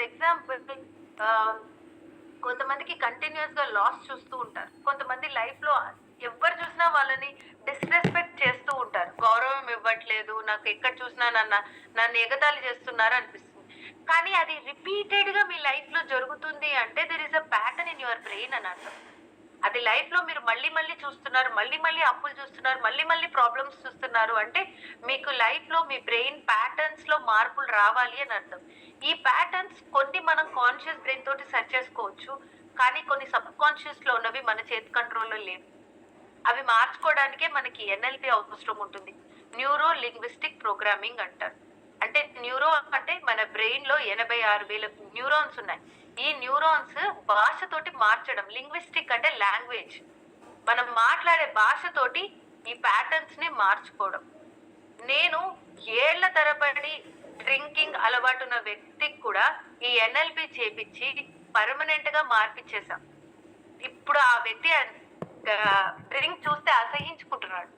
Example, కొంతమందికి continuous గా loss చూస్తూ ఉంటారు. కొంతమంది లైఫ్ లో ఎవరు చూసినా వాళ్ళని డిస్రెస్పెక్ట్ చేస్తూ ఉంటారు. గౌరవం ఇవ్వట్లేదు, నాకు ఎక్కడ చూసినా నన్ను ఎగతాళి చేస్తున్నారు అనిపిస్తుంది. కానీ అది రిపీటెడ్ గా మీ లైఫ్ లో జరుగుతుంది అంటే there is a pattern in your brain అని అర్థం. అది లైఫ్ లో మీరు మళ్ళీ మళ్ళీ చూస్తున్నారు, మళ్ళీ మళ్ళీ అప్పులు చూస్తున్నారు, మళ్ళీ మళ్ళీ ప్రాబ్లమ్స్ చూస్తున్నారు అంటే మీకు లైఫ్ లో మీ బ్రెయిన్ ప్యాటర్న్స్ లో మార్పులు రావాలి అని అర్థం. ఈ ప్యాటర్న్స్ కొన్ని మనం కాన్షియస్ బ్రెయిన్ తోటి సెర్చ్ చేసుకోవచ్చు, కానీ కొన్ని సబ్ కాన్షియస్ లో ఉన్నవి మన చేతి కంట్రోల్లో లేవు. అవి మార్చుకోవడానికే మనకి ఎన్ఎల్పి అవసరం ఉంటుంది. న్యూరో లింగ్విస్టిక్ ప్రోగ్రామింగ్ అంటారు. అంటే న్యూరో అంటే మన బ్రెయిన్ లో 86,000 న్యూరాన్స్ ఉన్నాయి. ఈ న్యూరాన్స్ భాషతోటి మార్చడం. లింగ్విస్టిక్ అంటే లాంగ్వేజ్, మనం మాట్లాడే భాషతోటి ఈ ప్యాటర్న్స్ ని మార్చుకోవడం. నేను ఏళ్ల తరబడి డ్రింకింగ్ అలవాటున్న వ్యక్తికి కూడా ఈ ఎన్ఎల్పి చేపించి పర్మనెంట్ గా మార్పిచ్చేసాం. ఇప్పుడు ఆ వ్యక్తి డ్రింక్ చూస్తే అసహించుకుంటున్నాడు.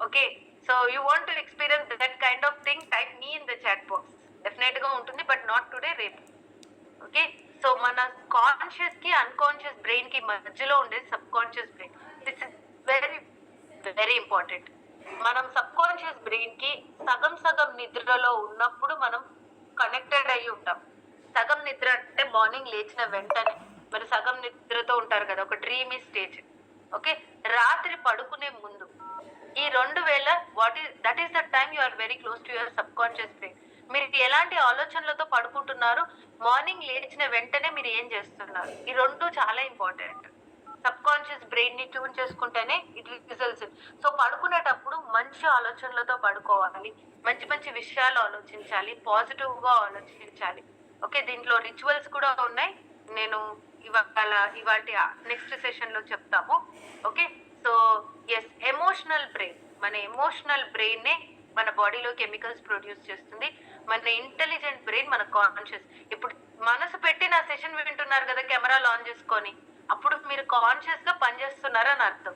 Okay, so you want to experience that kind of thing, type me in the chat box. Definite గా ఉంటుంది, బట్ నాట్ టుడే, రేపు. ఓకే, సో మన కాన్షియస్ కి అన్కాన్షియస్ బ్రెయిన్ కి మధ్యలో ఉండేది subconscious brain. This is very very important. మనం subconscious brain కి సగం సగం నిద్రలో ఉన్నప్పుడు మనం కనెక్టెడ్ అయి ఉంటాం. సగం నిద్ర అంటే మార్నింగ్ లేచిన వెంటనే, మరి సగం నిద్రతో ఉంటారు కదా, ఒక డ్రీమీ స్టేజ్. ఓకే, రాత్రి పడుకునే ముందు ఈ 2 వేళ that is the time you are very close to your subconscious brain. మీరు ఎలాంటి ఆలోచనలతో పడుకుంటున్నారు, మార్నింగ్ లేచిన వెంటనే మీరు ఏం చేస్తున్నారు, ఈ 2 చాలా ఇంపార్టెంట్. సబ్ కాన్షియస్ బ్రెయిన్ ని ట్యూన్ చేసుకుంటేనే ఇట్ రిజల్ట్స్. సో పడుకునేటప్పుడు మంచి ఆలోచనలతో పడుకోవాలి, మంచి మంచి విషయాలు ఆలోచించాలి, పాజిటివ్ గా ఆలోచించాలి. ఓకే, దీంట్లో రిచువల్స్ కూడా ఉన్నాయి, నేను ఇవాళ నెక్స్ట్ సెషన్ లో చెప్తాము. Okay, so yes, emotional brain, మన ఎమోషనల్ బ్రెయిన్ నే మన బాడీలో కెమికల్స్ ప్రొడ్యూస్ చేస్తుంది. మన ఇంటెలిజెంట్ బ్రెయిన్ మన కాన్షియస్. ఇప్పుడు మనసు పెట్టి నా సెషన్ వింటున్నారు కదా కెమెరాలు ఆన్ చేసుకొని, అప్పుడు మీరు కాన్షియస్ గా పనిచేస్తున్నారు అని అర్థం.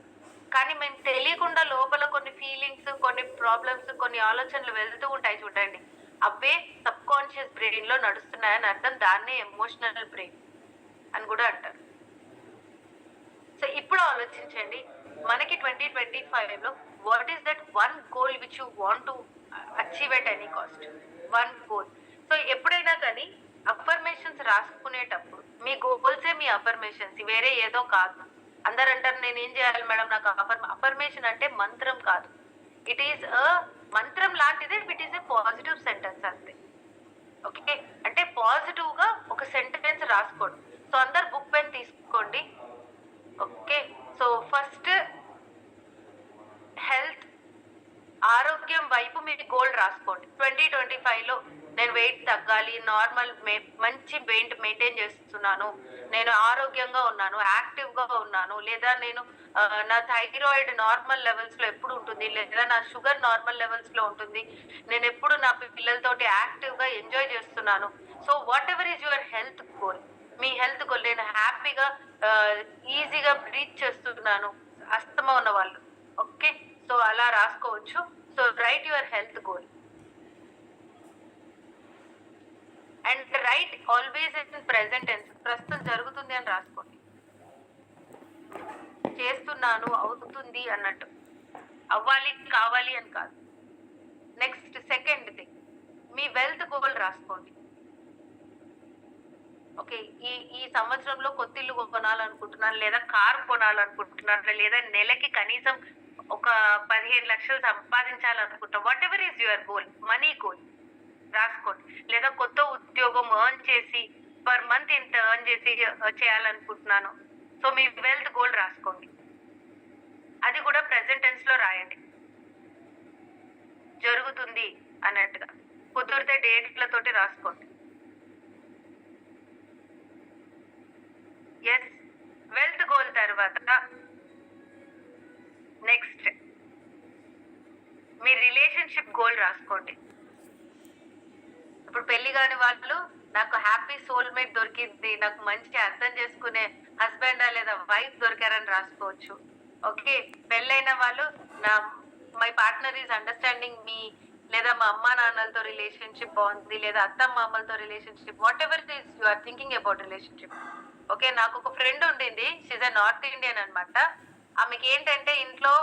కానీ మేము తెలియకుండా లోపల కొన్ని ఫీలింగ్స్, కొన్ని ప్రాబ్లమ్స్, కొన్ని ఆలోచనలు వెళ్తూ ఉంటాయి చూడండి, అవే సబ్ కాన్షియస్ బ్రెయిన్ లో నడుస్తున్నాయని అర్థం. దాన్నే ఎమోషనల్ బ్రెయిన్ అని కూడా అంటారు. సో ఇప్పుడు ఆలోచించండి, మనకి 2025 లో what is that one goal which you want to achieve at any cost? One goal. So ఎప్పుడైనా కానీ అఫర్మేషన్స్ రాసుకునేటప్పుడు మీ గోల్సే మీ అఫర్మేషన్స్, వేరే ఏదో కాదు. అందరు అంటారు నేను ఏం చేయాలి మేడం, నాకు అఫర్మేషన్ అంటే మంత్రం కాదు, ఇట్ ఈస్ అ మంత్రం లాంటిదే, it is a positive sentence అంతే. ఓకే, అంటే పాజిటివ్ గా ఒక సెంటెన్స్ రాసుకోండి. సో అందరు బుక్ పెన్ తీసుకోండి. ఓకే, సో ఫస్ట్ హెల్త్, ఆరోగ్యం వైపు మీరు గోల్ రాసుకోండి. 2025 లో నేను వెయిట్ తగ్గాలి, నార్మల్ మంచి వెయిట్ మెయింటైన్ చేస్తున్నాను, నేను ఆరోగ్యంగా ఉన్నాను, యాక్టివ్ గా ఉన్నాను, లేదా నేను నా థైరాయిడ్ నార్మల్ లెవెల్స్ లో ఎప్పుడు ఉంటుంది, లేదా నా షుగర్ నార్మల్ లెవెల్స్ లో ఉంటుంది, నేను ఎప్పుడు నా పిల్లలతోటి యాక్టివ్ గా ఎంజాయ్ చేస్తున్నాను. So whatever is your health goal, me health goal, నేను హ్యాపీగా ఈజీగా బ్రీత్ చేస్తున్నాను, అస్తమా ఉన్న వాళ్ళు. ఓకే, సో అలా రాసుకోవచ్చు. So write your health goal and write always in present tense, ప్రస్తుతం జరుగుతుంది అని రాసుకోండి. చేస్తున్నాను, అవుతుంది అన్నట్టు, అవ్వాలి కావాలి అని కాదు. నెక్స్ట్ సెకండ్ థింగ్, మీ వెల్త్ గోల్ రాసుకోండి. ఓకే, ఈ సంవత్సరంలో కొత్తిల్లు కొనాలనుకుంటున్నాను, లేదా కారు కొనాలనుకుంటున్నాను, లేదా నెలకి కనీసం ఒక 15 లక్షలు సంపాదించాలనుకుంటున్నాను. Whatever is your goal, money goal రాసుకోండి. లేదా కొత్త ఉద్యోగం ఎర్న్ చేసి పర్ మంత్ ఇంత ఎర్న్ చేసి చేయాలనుకుంటున్నాను. సో మీ వెల్త్ గోల్ రాసుకోండి, అది కూడా ప్రెసెంట్ టెన్స్ లో రాయండి, జరుగుతుంది అన్నట్టుగా. కుదిరితే డేట్లతోటి రాసుకోండి. ఎస్, వెల్త్ గోల్ తర్వాత నెక్స్ట్ మీ రిలేషన్షిప్ గోల్ రాసుకోండి. ఇప్పుడు పెళ్లి కాని వాళ్ళు, నాకు హ్యాపీ సోల్మేట్ దొరికింది, నాకు మంచి అర్థం చేసుకునే హస్బెండ్ లేదా వైఫ్ దొరికారని రాసుకోవచ్చు. ఓకే, పెళ్ళైన వాళ్ళు, మై పార్ట్నర్ ఈజ్ అండర్స్టాండింగ్ మీ లేదా మా అమ్మా నాన్నలతో రిలేషన్షిప్ బాగుంది, లేదా అత్త మామలతో relationship, whatever it is you are thinking about relationship. Okay, నాకు ఒక ఫ్రెండ్ ఉండింది, షీజ్ అ నార్త్ ఇండియన్ అనమాట. ఆమెకి ఏంటంటే ఇంట్లో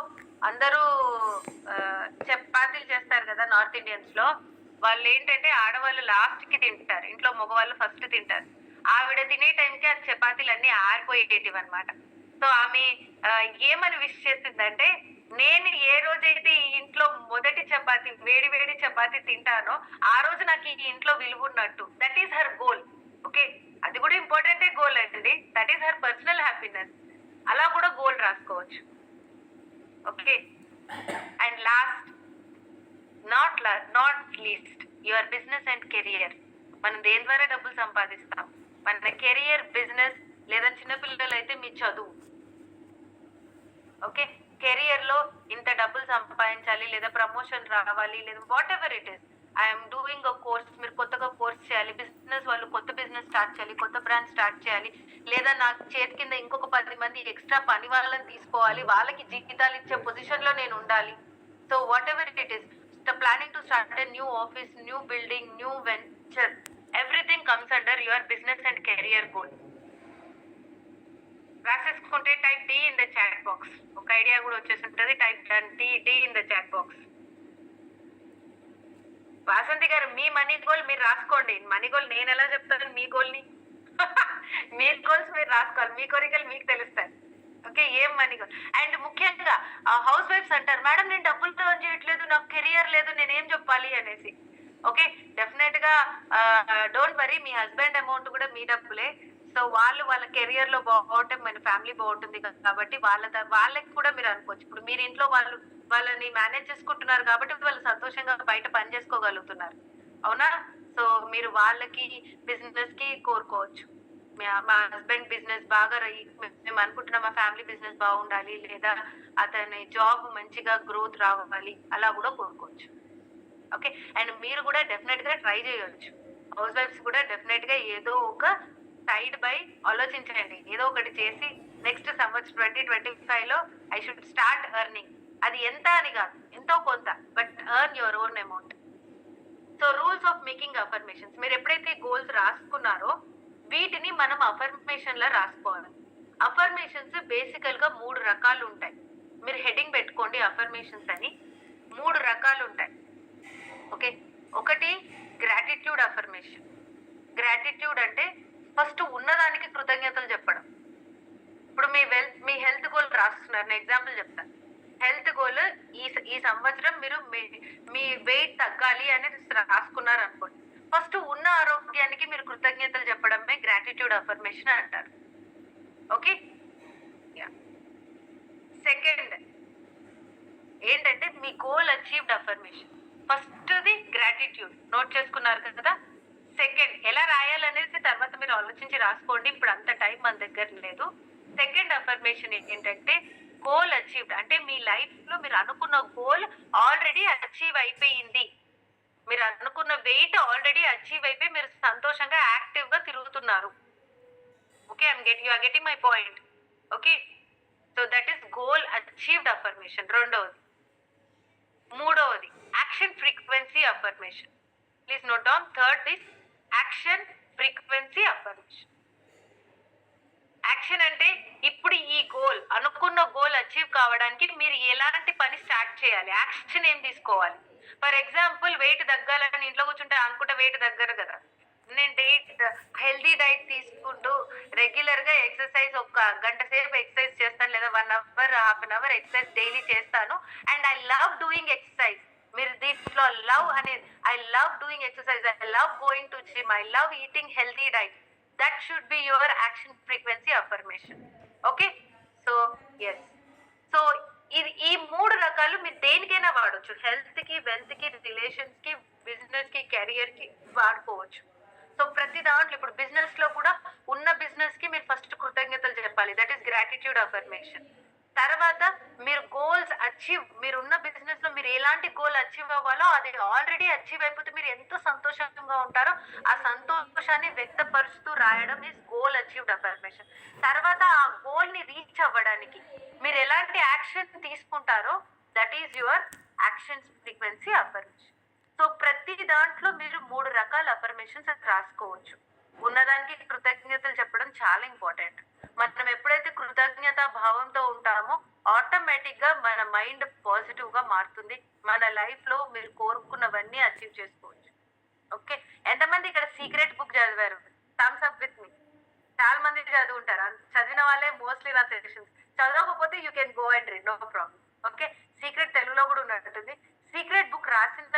అందరూ చపాతీలు చేస్తారు కదా నార్త్ ఇండియన్స్ లో. వాళ్ళు ఏంటంటే ఆడవాళ్ళు లాస్ట్ కి తింటారు, ఇంట్లో మగవాళ్ళు ఫస్ట్ తింటారు. ఆవిడ తినే టైంకి ఆ చపాతీలు అన్ని ఆరిపోయేటివి అనమాట. సో ఆమె ఏమని విష్ చేసిందంటే, నేను ఏ రోజైతే ఈ ఇంట్లో మొదటి చపాతి వేడి వేడి చపాతి తింటానో ఆ రోజు నాకు ఈ ఇంట్లో విలువ ఉన్నట్టు. That is her goal. Okay, అది కూడా ఇంపార్టెంటే గోల్ అండి. That is her personal happiness. అలా కూడా గోల్ రాసుకోవచ్చు. Okay, and last not least your business and career. మనం దేని ద్వారా డబ్బులు సంపాదిస్తాం? మన కెరియర్, బిజినెస్, లేదా చిన్నపిల్లలు అయితే మీ చదువు. ఓకే, కెరియర్ లో ఇంత డబ్బులు సంపాదించాలి, లేదా ప్రమోషన్ రావాలి, లేదా what ever it is. I'm doing a course, మీరు కొత్తగా కోర్స్ చేయాలి. బిజినెస్ వాళ్ళు కొత్త బిజినెస్ స్టార్ట్ చేయాలి, కొత్త బ్రాండ్ స్టార్ట్ చేయాలి, లేదా నాకు చేతి కింద ఇంకొక 10 మంది ఎక్స్ట్రా పని వాళ్ళని తీసుకోవాలి, వాళ్ళకి జీతాలు ఇచ్చే పొజిషన్ లో నేను ఉండాలి. So whatever it is, planning to start a new office, new building, new venture, everything comes under your business and career goal. రాసేసుకుంటే type D in the chat box. ఒక ఐడియా కూడా వచ్చేసి ఉంటుంది. Type D in the chat box. Vasanthi గారు, మీ money goal మీరు రాసుకోండి. Money goal నేను ఎలా చెప్తాను? మీ గోల్ని మీ గోల్స్ మీరు రాసుకోవాలి, మీ కోరికలు మీకు తెలుస్తాయి. ఓకే, ఏం మనీ గోల్. అండ్ ముఖ్యంగా హౌస్ వైఫ్స్ అంటారు, మేడం నేను డబ్బులతో చేయట్లేదు, నాకు కెరియర్ లేదు, నేనేం చెప్పాలి అనేసి. ఓకే, డెఫినెట్ గా don't worry, me husband amount కూడా మీ డబ్బులే. సో వాళ్ళ కెరియర్ లో బాగుంటే మన ఫ్యామిలీ బాగుంటుంది కాబట్టి వాళ్ళకి కూడా మీరు అనుకోవచ్చు. ఇప్పుడు మీరు ఇంట్లో వాళ్ళని మేనేజ్ చేసుకుంటున్నారు కాబట్టి వాళ్ళు సంతోషంగా బయట పని చేసుకోగలుగుతున్నారు, అవునా? సో మీరు వాళ్ళకి, బిజినెస్ కి కోరుకోవచ్చు. మా హస్బెండ్ బిజినెస్ బాగా మేము అనుకుంటున్నాం మా ఫ్యామిలీ బిజినెస్ బాగుండాలి, లేదా అతని జాబ్ మంచిగా గ్రోత్ రావాలి, అలా కూడా కోరుకోవచ్చు. ఓకే, అండ్ మీరు కూడా డెఫినెట్ గా ట్రై చేయవచ్చు. హౌస్ వైఫ్స్ కూడా డెఫినెట్ గా ఏదో ఒక సైడ్ బై ఆలోచించండి, ఏదో ఒకటి చేసి నెక్స్ట్ సంవత్సరం 2025 లో ఐ షుడ్ స్టార్ట్ ఎర్నింగ్. అది ఎంత అని కాదు, ఎంతో కొంత, but earn your own amount. So rules of making affirmations, మీరు ఎప్పుడైతే గోల్స్ రాసుకున్నారో వీటిని మనం అఫర్మేషన్ లో రాసుకోవాలి. అఫర్మేషన్స్ బేసికల్ గా 3 రకాలు ఉంటాయి. మీరు హెడ్డింగ్ పెట్టుకోండి, అఫర్మేషన్స్ అని 3 రకాలు ఉంటాయి. ఓకే, ఒకటి గ్రాటిట్యూడ్ అఫర్మేషన్. గ్రాటిట్యూడ్ అంటే ఫస్ట్ ఉన్నదానికి కృతజ్ఞతలు చెప్పడం. ఇప్పుడు మీ హెల్త్ గోల్ రాస్తున్నారు, నేను ఎగ్జాంపుల్ చెప్తాను. హెల్త్ గోల్ ఈ సంవత్సరం మీరు మీ వెయిట్ తగ్గాలి అని రాసుకున్నారు అనుకోండి. ఫస్ట్ ఉన్న ఆరోగ్యానికి మీరు కృతజ్ఞతలు చెప్పడమే గ్రాటిట్యూడ్ అఫర్మేషన్ అంటారు. ఓకే, సెకండ్ ఏంటంటే మీ గోల్ అచీవ్డ్ అఫర్మేషన్. ఫస్ట్ది గ్రాటిట్యూడ్, నోట్ చేసుకున్నారు కదా. సెకండ్ ఎలా రాయాలనేది తర్వాత మీరు ఆలోచించి రాసుకోండి, ఇప్పుడు అంత టైం మన దగ్గర లేదు. సెకండ్ అఫర్మేషన్ ఏంటంటే గోల్ అచీవ్డ్, అంటే మీ లైఫ్ లో మీరు అనుకున్న గోల్ ఆల్రెడీ అచీవ్ అయిపోయింది. మీరు అనుకున్న వెయిట్ ఆల్రెడీ అచీవ్ అయిపోయి మీరు సంతోషంగా యాక్టివ్ గా తిరుగుతున్నారు. Okay, you are getting my point. Okay, so that is goal achieved affirmation. రెండవది. మూడవది action frequency affirmation. Please note down. Third is action frequency affirmation. Action అంటే ఇప్పుడు ఈ గోల్, అనుకున్న గోల్ అచీవ్ కావడానికి మీరు ఎలాంటి పని స్టార్ట్ చేయాలి, యాక్షన్ ఏం తీసుకోవాలి. ఫర్ ఎగ్జాంపుల్, వెయిట్ తగ్గాలని ఇంట్లో కూర్చుంటే అనుకుంటే వెయిట్ తగ్గరు కదా. నేను హెల్దీ డైట్ తీసుకుంటూ రెగ్యులర్ గా ఎక్సర్సైజ్, ఒక గంట సేపు ఎక్సర్సైజ్ చేస్తాను, లేదా 1 hour, half an hour exercise daily చేస్తాను. And I love doing exercise. మీరు దీంట్లో లవ్ అనేది, I love doing exercise, I love going to gym, I love eating healthy diet. That should be your action frequency affirmation. Okay, so yes, so ఈ 3 రకాలు మీరు దేనికైనా వాడచ్చు. Health కి, wealth కి, రిలేషన్స్ కి, బిజినెస్ కి, కెరియర్ కి వాడుకోవచ్చు. సో ప్రతి దాంట్లో, ఇప్పుడు బిజినెస్ లో కూడా ఉన్న బిజినెస్ కి మీరు ఫస్ట్ కృతజ్ఞతలు చెప్పాలి, దట్ ఈస్ గ్రాటిట్యూడ్ అఫర్మేషన్. తర్వాత మీరు గోల్స్ అచీవ్, మీరు ఉన్న బిజినెస్ లో మీరు ఎలాంటి గోల్ అచీవ్ అవ్వాలో అది ఆల్రెడీ అచీవ్ అయిపోతే మీరు ఎంతో సంతోషంగా ఉంటారో ఆ సంతోషాన్ని వ్యక్తపరుస్తూ రాయడం ఈజ్ గోల్ అచీవ్డ్ అఫర్మేషన్. తర్వాత ఆ గోల్ ని రీచ్ అవ్వడానికి మీరు ఎలాంటి యాక్షన్ తీసుకుంటారో that is your action frequency affirmation. So ప్రతి దాంట్లో మీరు 3 రకాల అఫర్మేషన్స్ రాసుకోవచ్చు. ఉన్నదానికి కృతజ్ఞతలు చెప్పడం చాలా ఇంపార్టెంట్. మనం ఎప్పుడైతే కృతజ్ఞతా భావంతో ఉంటామో ఆటోమేటిక్‌గా మన మైండ్ పాజిటివ్‌గా మారుతుంది. మన లైఫ్‌లో మీరు కోరుకున్నవన్నీ అచీవ్ చేసుకోవచ్చు. ఓకే. ఎంతమంది ఇక్కడ సీక్రెట్ బుక్ చదివారు? Thumbs up with me. చాలా మంది చదువుంటారు. చదివిన వాళ్ళే మోస్ట్‌లీ నా సజెషన్స్. చదవకపోతే you can go and read. No problem. Okay. Secret తెలుగులో కూడా ఉన్నట్టుంది. సీక్రెట్ బుక్ రాసిన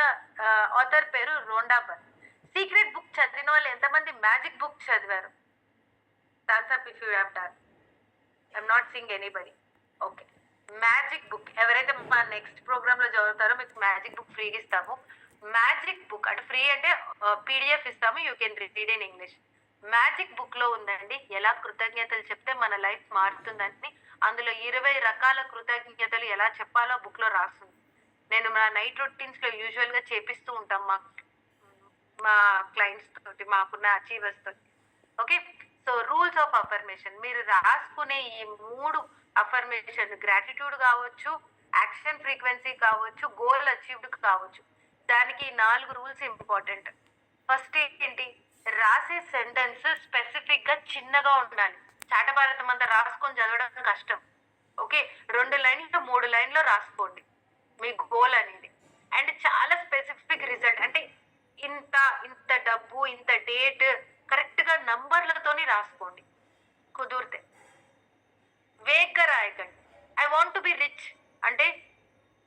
ఆథర్ పేరు రోండా బర్. సీక్రెట్ బుక్ చదివిన వాళ్ళు ఎంతమంది మ్యాజిక్ బుక్ చదివారు? Thumbs up if you have done. I'm not seeing anybody. Okay. Magic book ఎవరైతే మా నెక్స్ట్ ప్రోగ్రామ్ లో చదువుతారో మీకు మ్యాజిక్ బుక్ ఫ్రీగా ఇస్తాము. మ్యాజిక్ బుక్ అంటే ఫ్రీ అంటే పీడిఎఫ్ ఇస్తాము. You can read in English. Magic book లో ఉందండి ఎలా కృతజ్ఞతలు చెప్తే మన లైఫ్ మారుతుందని. అందులో 20 రకాల కృతజ్ఞతలు ఎలా చెప్పాలో బుక్ లో రాస్తుంది. నేను మా నైట్ రొటీన్స్ లో యూజువల్ గా చేపిస్తూ ఉంటాం మా క్లయింట్స్ తోటి, మాకున్న అచీవర్స్ తోటి. Okay. So rules of affirmation మీరు రాసుకునే ఈ 3 అఫర్మేషన్ గ్రాటిట్యూడ్ కావచ్చు, యాక్షన్ ఫ్రీక్వెన్సీ కావచ్చు, గోల్ అచీవ్డ్ కావచ్చు. దానికి 4 రూల్స్ ఇంపార్టెంట్. ఫస్ట్ ఏంటి? రాసే సెంటెన్స్ స్పెసిఫిక్ గా చిన్నగా ఉండాలి. చాటభారతం అంతా రాసుకొని చదవడం కష్టం. ఓకే. 2 లైన్లు 3 లైన్లో రాసుకోండి మీ గోల్ అనేది. అండ్ చాలా స్పెసిఫిక్ రిజల్ట్ అంటే ఇంత ఇంత డబ్బు ఇంత డేట్ కరెక్ట్ గా నంబర్లతోని రాసుకోండి కుదిరితే. వేగ్గా రాయకండి. I want to be rich అంటే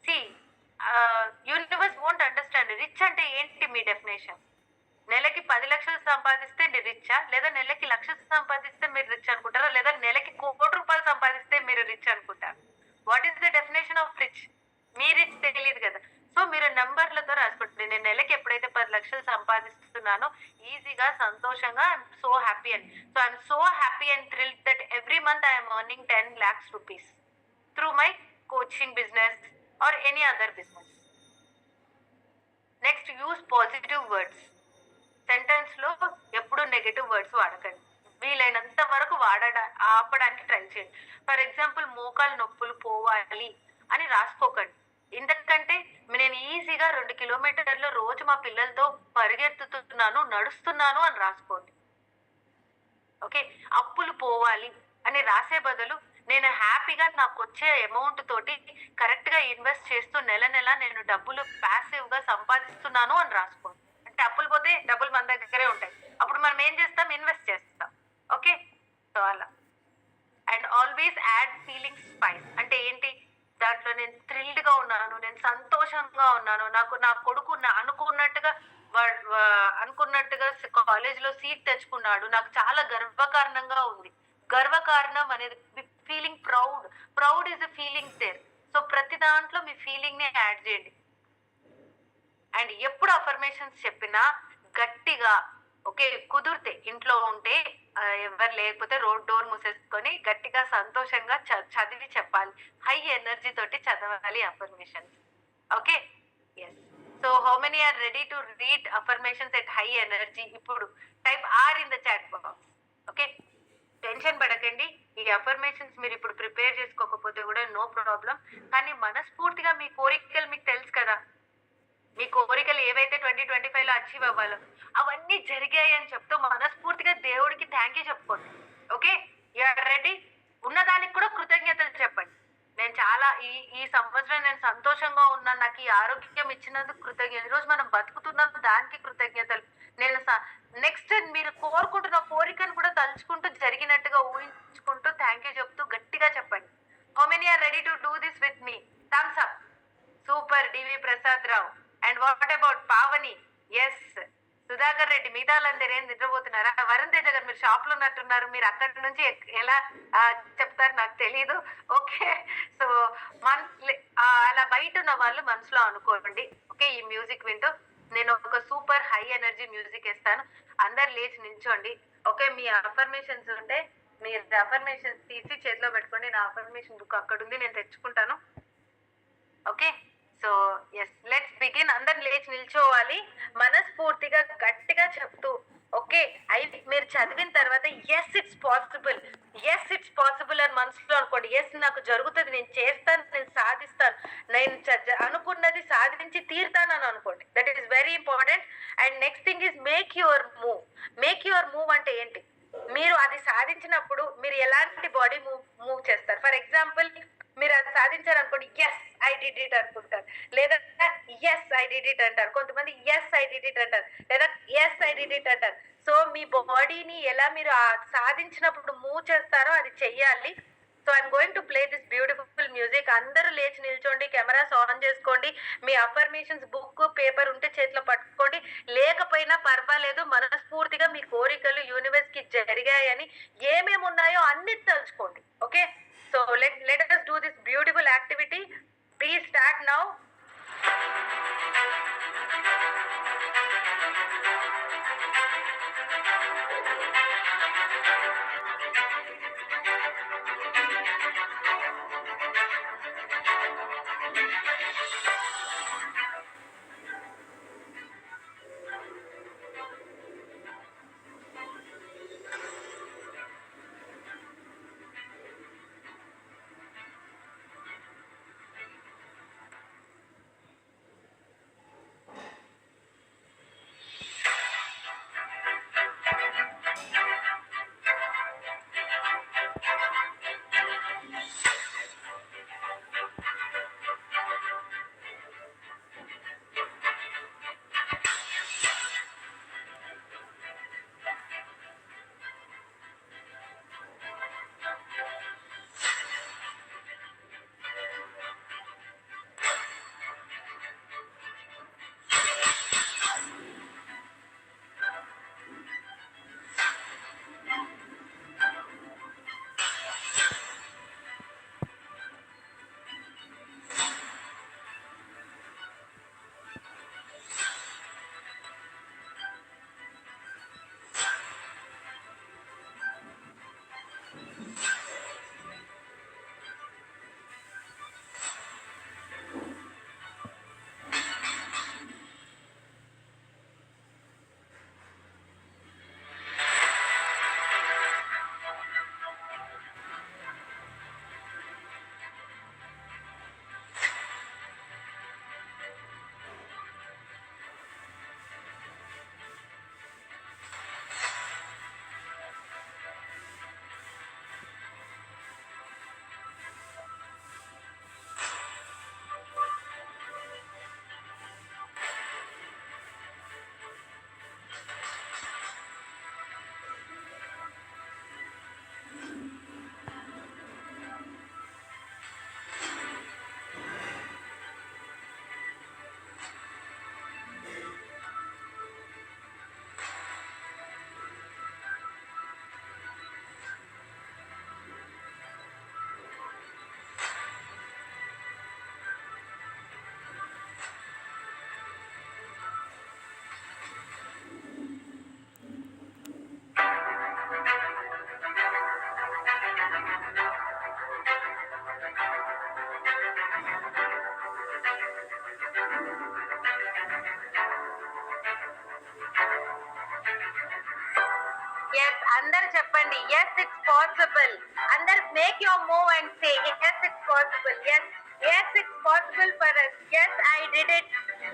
see universe won't understand. Rich అంటే ఏంటి మీ డెఫినేషన్? నెలకి 10 లక్షలు సంపాదిస్తే రిచ్చా, లేదా నెలకి 1,00,000 సంపాదిస్తే మీరు రిచ్ అనుకుంటారా, లేదా నెలకి ₹1,00,00,000 సంపాదిస్తే మీరు రిచ్ అనుకుంటారు? What is the definition of rich? Me rich తెలియదు కదా. సో మీరు నెంబర్లతో రాసుకోండి. నేను నెలకి ఎప్పుడైతే 10 లక్షలు సంపాదిస్తున్నానో ఈజీగా సంతోషంగా ఐఎమ్ సో హ్యాపీ అని. So I'm so happy and thrilled that every month I'm earning 10 lakhs rupees through my coaching business or any other business. Next use positive words. Sentence లో ఎప్పుడు నెగటివ్ వర్డ్స్ వాడకండి. వీలైనంత వరకు ఆపడానికి try చేయండి. For example మోకాలు నొప్పులు పోవాలి అని రాసుకోకండి. ఎందుకంటే నేను ఈజీగా 2 కిలోమీటర్లు రోజు మా పిల్లలతో పరిగెత్తుతున్నాను, నడుస్తున్నాను అని రాసుకోండి. ఓకే. అప్పులు పోవాలి అని రాసే బదులు నేను హ్యాపీగా నాకు వచ్చే అమౌంట్ తోటి కరెక్ట్ గా ఇన్వెస్ట్ చేస్తూ నెల నెల నేను డబ్బులు ప్యాసివ్ గా సంపాదిస్తున్నాను అని రాసుకోండి. అంటే అప్పులు పోతే డబ్బులు మన దగ్గరే ఉంటాయి. అప్పుడు మనం ఏం చేస్తాం? ఇన్వెస్ట్ చేస్తాం. ఓకే. సో అలా. And always add feelings spice అంటే ఏంటి? దాంట్లో నేను థ్రిల్డ్ గా ఉన్నాను, నేను సంతోషంగా ఉన్నాను, నాకు నా కొడుకు అనుకున్నట్టుగా కాలేజ్ లో సీట్ తెచ్చుకున్నాడు, నాకు చాలా గర్వకారణంగా ఉంది. గర్వకారణం అనేది feeling proud. Proud is a feeling there. So ప్రతి దాంట్లో మీ ఫీలింగ్ ని యాడ్ చేయండి. అండ్ ఎప్పుడు అఫర్మేషన్స్ చెప్పినా గట్టిగా, ఓకే, కుదిరితే ఇంట్లో ఉంటే ఎవరు లేకపోతే డోర్ మూసేసుకొని గట్టిగా సంతోషంగా చదివి చెప్పాలి. హై ఎనర్జీ తోటి చదవాలి affirmations. Okay. Yes. So how many are ready to read affirmations at high energy? ఇప్పుడు type R in the chat box. Okay. Tension పడకండి. ఈ అఫర్మేషన్స్ మీరు ఇప్పుడు ప్రిపేర్ చేసుకోకపోతే కూడా నో ప్రాబ్లం. కానీ మనస్ఫూర్తిగా మీ కోరికలు మీకు తెలుసు కదా. మీ కోరికలు ఏవైతే 2025 లో అచీవ్ అవ్వాలో అవన్నీ జరిగాయి అని చెప్తూ మనస్ఫూర్తిగా దేవుడికి థ్యాంక్ యూ చెప్పుకోండి. ఓకే. You are ready? ఉన్నదానికి కూడా కృతజ్ఞతలు చెప్పండి. నేను చాలా ఈ సంవత్సరం నేను సంతోషంగా ఉన్నాను, నాకు ఈ ఆరోగ్యం ఇచ్చినందుకు కృతజ్ఞత. ఈరోజు మనం బతుకుతున్నాం, దానికి కృతజ్ఞతలు. నేను నెక్స్ట్ మీరు కోరుకుంటున్న కోరికను కూడా తలుచుకుంటూ జరిగినట్టుగా ఊహించుకుంటూ థ్యాంక్ యూ చెప్తూ గట్టిగా చెప్పండి. How many are ready to do this with me? Thumbs up. Super. DV Prasad Rao. And what about Pavani? Yes. Sudhakar Reddy. మిగతా వాళ్ళందరూ ఏం నిద్రపోతున్నారా? వరుణ్ తేజ గారు మీరు షాప్ లో ఉన్నట్టున్నారు, మీరు అక్కడి నుంచి ఎలా చెప్తారు నాకు తెలీదు. ఓకే. సో అలా బయట ఉన్న వాళ్ళు మనసులో అనుకోండి. ఓకే. ఈ మ్యూజిక్ వింటూ నేను ఒక సూపర్ హై ఎనర్జీ మ్యూజిక్ ఇస్తాను. అందరు లేచి నిల్చోండి. ఓకే. మీ అఫర్మేషన్స్ ఉంటే మీరు అఫర్మేషన్స్ తీసి చేతిలో పెట్టుకోండి. నా అఫర్మేషన్ బుక్ అక్కడ ఉంది, నేను తెచ్చుకుంటాను. Okay. So yes, let's begin. అందరు లేచి నిల్చోవాలి. మనస్ఫూర్తిగా గట్టిగా చెప్తూ ఓకే. అయితే మీరు చదివిన తర్వాత yes it's possible. Yes it's possible అని మనసులో అనుకోండి. యెస్ నాకు జరుగుతది. నేను చేస్తాను. నేను సాధిస్తాను. నేను అనుకున్నది సాధించి తీరుతానని అనుకోండి. That is very important. And next thing is make your move. Make your move అంటే ఏంటి? మీరు అది సాధించినప్పుడు మీరు ఎలాంటి బాడీ మూవ్ మూవ్ చేస్తారు? ఫర్ ఎగ్జాంపుల్ మీరు అది సాధించారనుకోండి. యెస్ ఐ డిడ్ ఇట్ అనుకుంటారు. లేదా యెస్ ఐ డిడ్ ఇట్ అంటారు. కొంతమంది యెస్ ఐ డిడ్ ఇట్ అంటారు. లేదా యెస్ ఐ డిడ్ ఇట్ అంటారు. సో మీ బాడీని ఎలా మీరు సాధించినప్పుడు మూవ్ చేస్తారో అది చెయ్యాలి. So I'm going to play this beautiful music. అందరూ లేచి నిల్చోండి, కెమెరాస్ ఆన్ చేసుకోండి, మీ అఫర్మేషన్స్ బుక్ పేపర్ ఉంటే చేతిలో పట్టుకోండి, లేకపోయినా పర్వాలేదు. మనస్ఫూర్తిగా మీ కోరికలు యూనివర్స్ కి జరిగాయని ఏమేమి ఉన్నాయో అన్ని తలుచుకోండి. Okay, so let us do this beautiful activity. Please start now. Yes, అందరు చెప్పండి. Yes, it's possible. అందరు make your move and say yes, it's possible. Yes, yes, it's possible for us. Yes, I did it.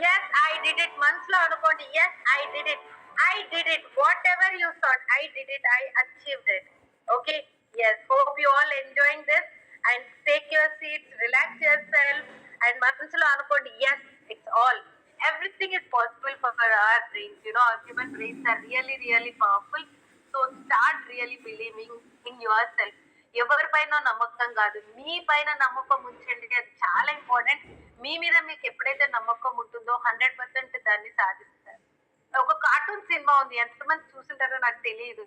Yes, I did it. మనసులో అనుకోండి. Yes, I did it. I did it. Whatever you thought, I did it. I achieved it. Okay. Yes. Hope you all enjoying this and take your seats, relax yourself, and మనసులో అనుకోండి. Yes, it's all. Everything is possible for our brains. You know, our human brains are really, really powerful. So start really believing in yourself. ఎవరిపైన నమ్మకం కాదు, మీ పైన నమ్మకం ఉంచండి. అది చాలా ఇంపార్టెంట్. మీ మీద మీకు ఎప్పుడైతే నమ్మకం ఉంటుందో 100% దాన్ని సాధిస్తారు. ఒక కార్టూన్ సినిమా ఉంది, ఎంతమంది చూసింటారో నాకు తెలియదు.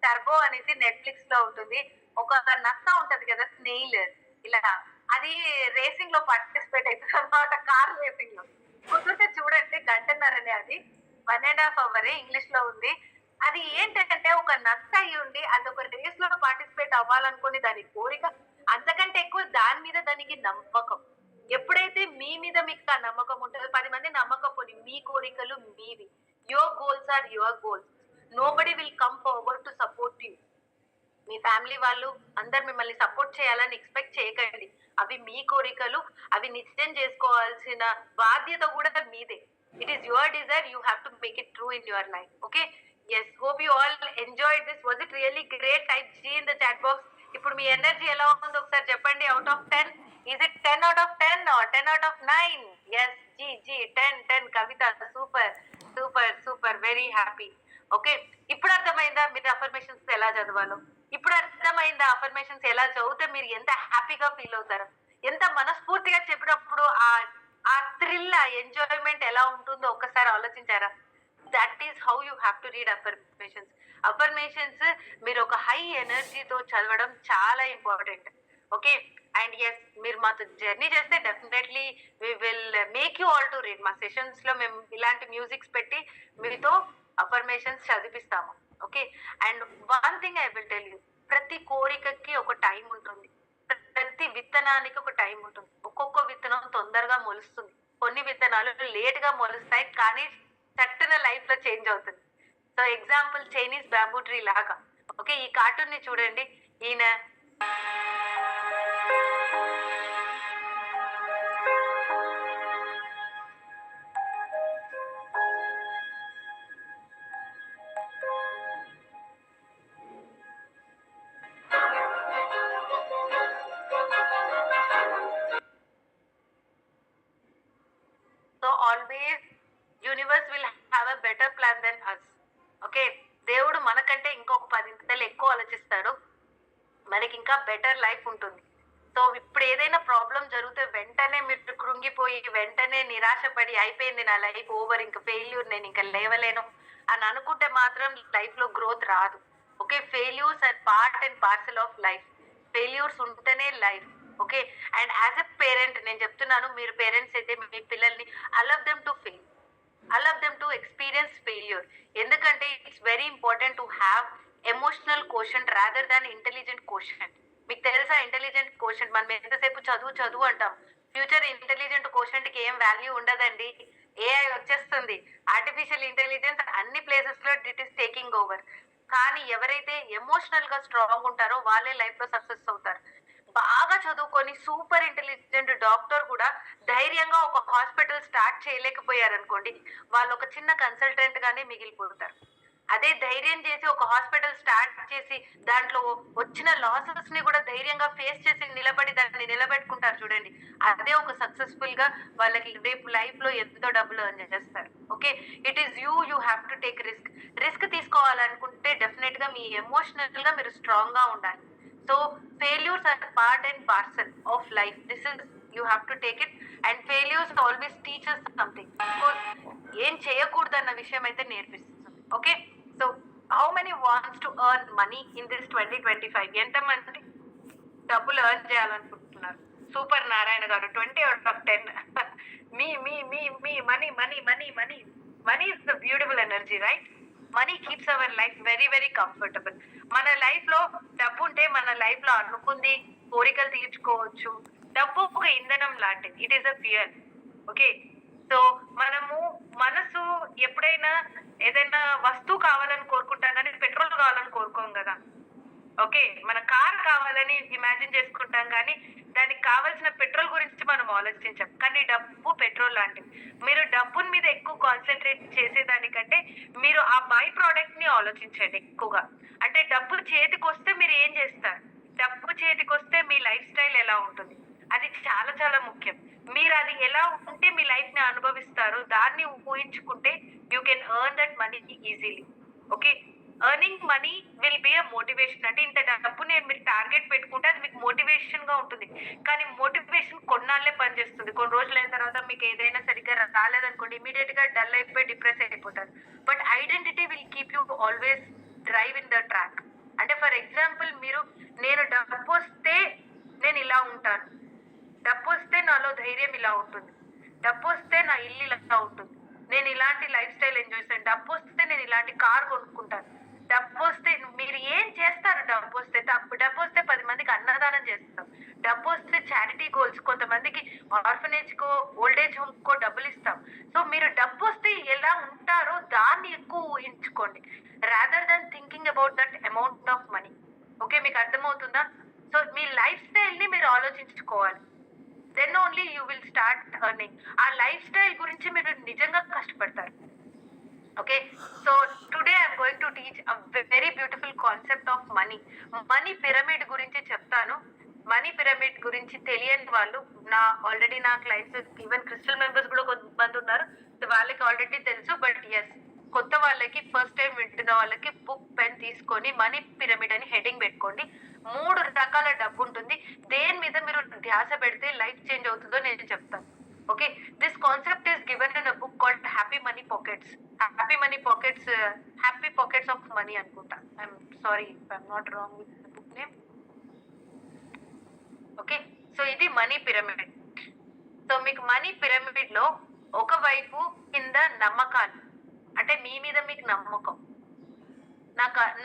టర్బో అనేది నెట్ఫ్లిక్స్ లో ఉంటుంది. ఒక నత్త ఉంటది కదా, స్నేయిల్, ఇలా అది రేసింగ్ లో పార్టిసిపేట్ అవుతుంది అన్నమాట, కార్ రేసింగ్ లో. కుదిరితే చూడండి, గంటన్నరనే అది, 1.5 hour ఇంగ్లీష్ లో ఉంది. అది ఏంటంటే ఒక నర్స్ అయ్యి ఉండి అది ఒక రేస్ లో పార్టిసిపేట్ అవ్వాలనుకుని దాని కోరిక, అంతకంటే ఎక్కువ దాని మీద దానికి నమ్మకం. ఎప్పుడైతే మీ మీద మీకు ఆ నమ్మకం ఉంటుందో 10 మంది నమ్మకం పోని, మీ కోరికలు మీవి. Your goals are your goals. Nobody will come forward to support you. మీ ఫ్యామిలీ వాళ్ళు అందరు మిమ్మల్ని సపోర్ట్ చేయాలని ఎక్స్పెక్ట్ చేయకండి. అవి మీ కోరికలు, అవి నిజం చేసుకోవాల్సిన బాధ్యత కూడా మీదే. It is your desire, you have to make it true in your life. Okay, yes, hope you all enjoyed this. Was it really great? Type G in the chat box. ఇప్పుడు మీ ఎనర్జీ ఎలా ఉందో ఒకసారి చెప్పండి. Out of 10, is it 10 out of 10 or 10 out of 9? Yes, G G 10 10. Kavita super super super, very happy. Okay, ఇప్పుడు అర్థమైందా మీరు affirmations ఎలా చదవాలో? ఇప్పుడు అర్థమైందా అఫర్మేషన్స్ ఎలా చదివితే మీరు ఎంత హ్యాపీగా ఫీల్ అవుతారు? ఎంత మనస్ఫూర్తిగా చెప్పినప్పుడు ఆ థ్రిల్, ఆ ఎంజాయ్మెంట్ ఎలా ఉంటుందో ఒక్కసారి ఆలోచించారా? That is how you have to read affirmations. Affirmations మీరు ఒక హై ఎనర్జీతో చదవడం చాలా ఇంపార్టెంట్. ఓకే, అండ్ ఎస్, మీరు మాతో జర్నీ చేస్తే definitely we will make you all to read. మా సెషన్స్ లో మేము ఇలాంటి మ్యూజిక్స్ పెట్టి మీతో అఫర్మేషన్స్ చదివిస్తాము. Okay, and one thing I will tell you, ప్రతి కోరికకి ఒక టైం ఉంటుంది, ప్రతి విత్తనానికి ఒక టైం ఉంటుంది. ఒక్కొక్క విత్తనం తొందరగా మొలుస్తుంది, కొన్ని విత్తనాలు లేట్ గా మొలుస్తాయి, కానీ చట్టన లైఫ్ లో చేంజ్ అవుతుంది. So example Chinese bamboo tree లాగా. ఓకే, ఈ కార్టూన్ ని చూడండి. ఈయన so always universe will have a better plan than us. Okay, దేవుడు మనకంటే ఇంకొక 10 ఇంతలు ఎక్కువ ఆలోచిస్తాడు, మనకి ఇంకా బెటర్ లైఫ్ ఉంటుంది. సో ఇప్పుడు ఏదైనా ప్రాబ్లం జరిగితే వెంటనే మీరు కృంగిపోయి వెంటనే నిరాశపడి అయిపోయింది నా లైఫ్ ఓవర్, ఇంకా ఫెయిల్యూర్, నేను ఇంకా లేవలేను అని అనుకుంటే మాత్రం లైఫ్ లో గ్రోత్ రాదు. Okay, failures are part and parcel of life. Failures ఉంటేనే life. Okay, and as a parent నేను చెప్తున్నాను, మీరు పేరెంట్స్ అయితే మీ పిల్లల్ని allow them to fail, allow them to experience failure. ఎందుకంటే it's very important to have emotional quotient rather than intelligent quotient. మీకు తెలుసా ఇంటెలిజెంట్ కోషంట్? మనం ఎంతసేపు చదువు చదువు అంటాం, ఫ్యూచర్ ఇంటెలిజెంట్ కోషంట్ కి ఏం వాల్యూ ఉండదండి. ఏఐ వచ్చేస్తుంది, ఆర్టిఫిషియల్ ఇంటెలిజెన్స్ అన్ని ప్లేసెస్ లో ఇట్ ఈస్ టేకింగ్ ఓవర్. కానీ ఎవరైతే ఎమోషనల్ గా స్ట్రాంగ్ ఉంటారో వాళ్ళే లైఫ్ లో సక్సెస్ అవుతారు. బాగా చదువుకొని సూపర్ ఇంటెలిజెంట్ డాక్టర్ కూడా ధైర్యంగా ఒక హాస్పిటల్ స్టార్ట్ చేయలేకపోయారు అనుకోండి, వాళ్ళు ఒక చిన్న కన్సల్టెంట్ గానే మిగిలిపోతారు. అదే ధైర్యం చేసి ఒక హాస్పిటల్ స్టార్ట్ చేసి దాంట్లో వచ్చిన లాసెస్ ని కూడా ధైర్యంగా ఫేస్ చేసి నిలబడి దాన్ని నిలబెట్టుకుంటారు చూడండి, అదే ఒక సక్సెస్ఫుల్ గా వాళ్ళకి రేపు లైఫ్ లో ఎంతో డబ్బులు ఎర్న్ చేస్తారు. Okay, it is you have to take risk. Risk తీసుకోవాలనుకుంటే డెఫినెట్ గా మీ ఎమోషనల్ గా మీరు స్ట్రాంగ్ గా ఉండాలి. So failures are part and parcel of life. This is, you have to take it, and failures always teach us something. ఏం చేయకూడదన్న విషయం అయితే నేర్పిస్తుంది. Okay, so how many wants to earn money in this 2025? ఎంతమంది డబ్బులు earn చేయాలనుకుంటున్నారు? Super Narayana గారు 20 out of 10. Me me me me money money money money money is the beautiful energy, right? Money keeps our life very very comfortable. మన life లో డబ్బు ఉంటే మన life లో అనుకుంది కోరికలు తీర్చుకోవచ్చు. డబ్బు ఒక ఇంధనం లాంటిది, it is a fuel. Okay, so మనము మనసు ఎప్పుడైనా ఏదైనా వస్తువు కావాలని కోరుకుంటాం కానీ పెట్రోల్ కావాలని కోరుకోం కదా. ఓకే, మన కార్ కావాలని ఇమాజిన్ చేసుకుంటాం కానీ దానికి కావాల్సిన పెట్రోల్ గురించి మనం ఆలోచించాం. కానీ డబ్బు పెట్రోల్ లాంటిది. మీరు డబ్బుని మీద ఎక్కువ కాన్సన్ట్రేట్ చేసేదానికంటే మీరు ఆ బై ప్రోడక్ట్ ని ఆలోచించండి ఎక్కువగా. అంటే డబ్బు చేతికి వస్తే మీరు ఏం చేస్తారు, డబ్బు చేతికి వస్తే మీ లైఫ్ స్టైల్ ఎలా ఉంటుంది, అది చాలా చాలా ముఖ్యం. మీరు అది ఎలా ఉంటే మీ లైఫ్ ని అనుభవిస్తారు, దాన్ని ఊహించుకుంటే you can earn that money easily. Okay, earning money will be a motivation. అంటే ఇంత డబ్బు నేను మీరు టార్గెట్ పెట్టుకుంటే అది మీకు మోటివేషన్ గా ఉంటుంది. కానీ మోటివేషన్ కొన్నాళ్ళే పనిచేస్తుంది, కొన్ని రోజులు అయిన తర్వాత మీకు ఏదైనా సరిగ్గా రాలేదనుకోండి ఇమీడియట్ గా డల్ అయిపోయి డిప్రెస్ అయిపోతారు. But identity will keep you always drive in the track. అంటే ఫర్ ఎగ్జాంపుల్ మీరు, నేను డబ్బు వస్తే నేను ఇలా ఉంటాను, డబ్బు వస్తే నాలో ధైర్యం ఇలా ఉంటుంది, డబ్బు వస్తే నా ఇల్లు ఇలా ఉంటుంది, నేను ఇలాంటి లైఫ్ స్టైల్ ఎంజాయ్ చేస్తాను, డబ్బు వస్తే నేను ఇలాంటి కార్ కొనుక్కుంటాను, డబ్బు వస్తే మీరు ఏం చేస్తారు? డబ్బు వస్తే డబ్బు వస్తే 10 మందికి అన్నదానం చేస్తాం, డబ్బు వస్తే చారిటీ గోల్స్, కొంతమందికి ఆర్ఫనేజ్ కో ఓల్డేజ్ హోమ్ కో డబ్బులు ఇస్తాం. సో మీరు డబ్బు వస్తే ఎలా ఉంటారో దాన్ని ఎక్కువ ఊహించుకోండి, rather that amount of money. Okay, మీకు అర్థమవుతుందా? సో మీ లైఫ్ స్టైల్ని మీరు ఆలోచించుకోవాలి. Then only you will start earning. ఆ లైఫ్ స్టైల్ గురించి మీరు నిజంగా కష్టపడతారు. Okay, so today I'm going to teach a very beautiful concept of money. Money pyramid గురించి చెప్తాను. మనీ పిరమిడ్ గురించి తెలియని వాళ్ళు ఆల్రెడీ నా క్లయింట్స్, ఈవెన్ క్రిస్టల్ మెంబర్స్ కూడా కొంతమంది ఉన్నారు, వాళ్ళకి ఆల్రెడీ తెలుసు. బట్ ఎస్, కొత్త వాళ్ళకి, ఫస్ట్ టైం వింటున్న వాళ్ళకి బుక్ పెన్ తీసుకొని మనీ పిరమిడ్ అని హెడింగ్ పెట్టుకోండి. 3 రకాల డబ్బు ఉంటుంది. దేని మీద మీరు ధ్యాస పెడితే లైఫ్ చేంజ్ అవుతుందో నేను చెప్తాను. Okay, this concept is given in a book called happy money pockets. Happy pockets of money అనుకుంటా. I'm sorry if I'm not wrong with the book name. Okay, so ఇది మనీ పిరమిడ్. సో మీకు money pyramid లో ఒకవైపు కింద నమ్మకాలు, అంటే మీ మీద మీకు నమ్మకం.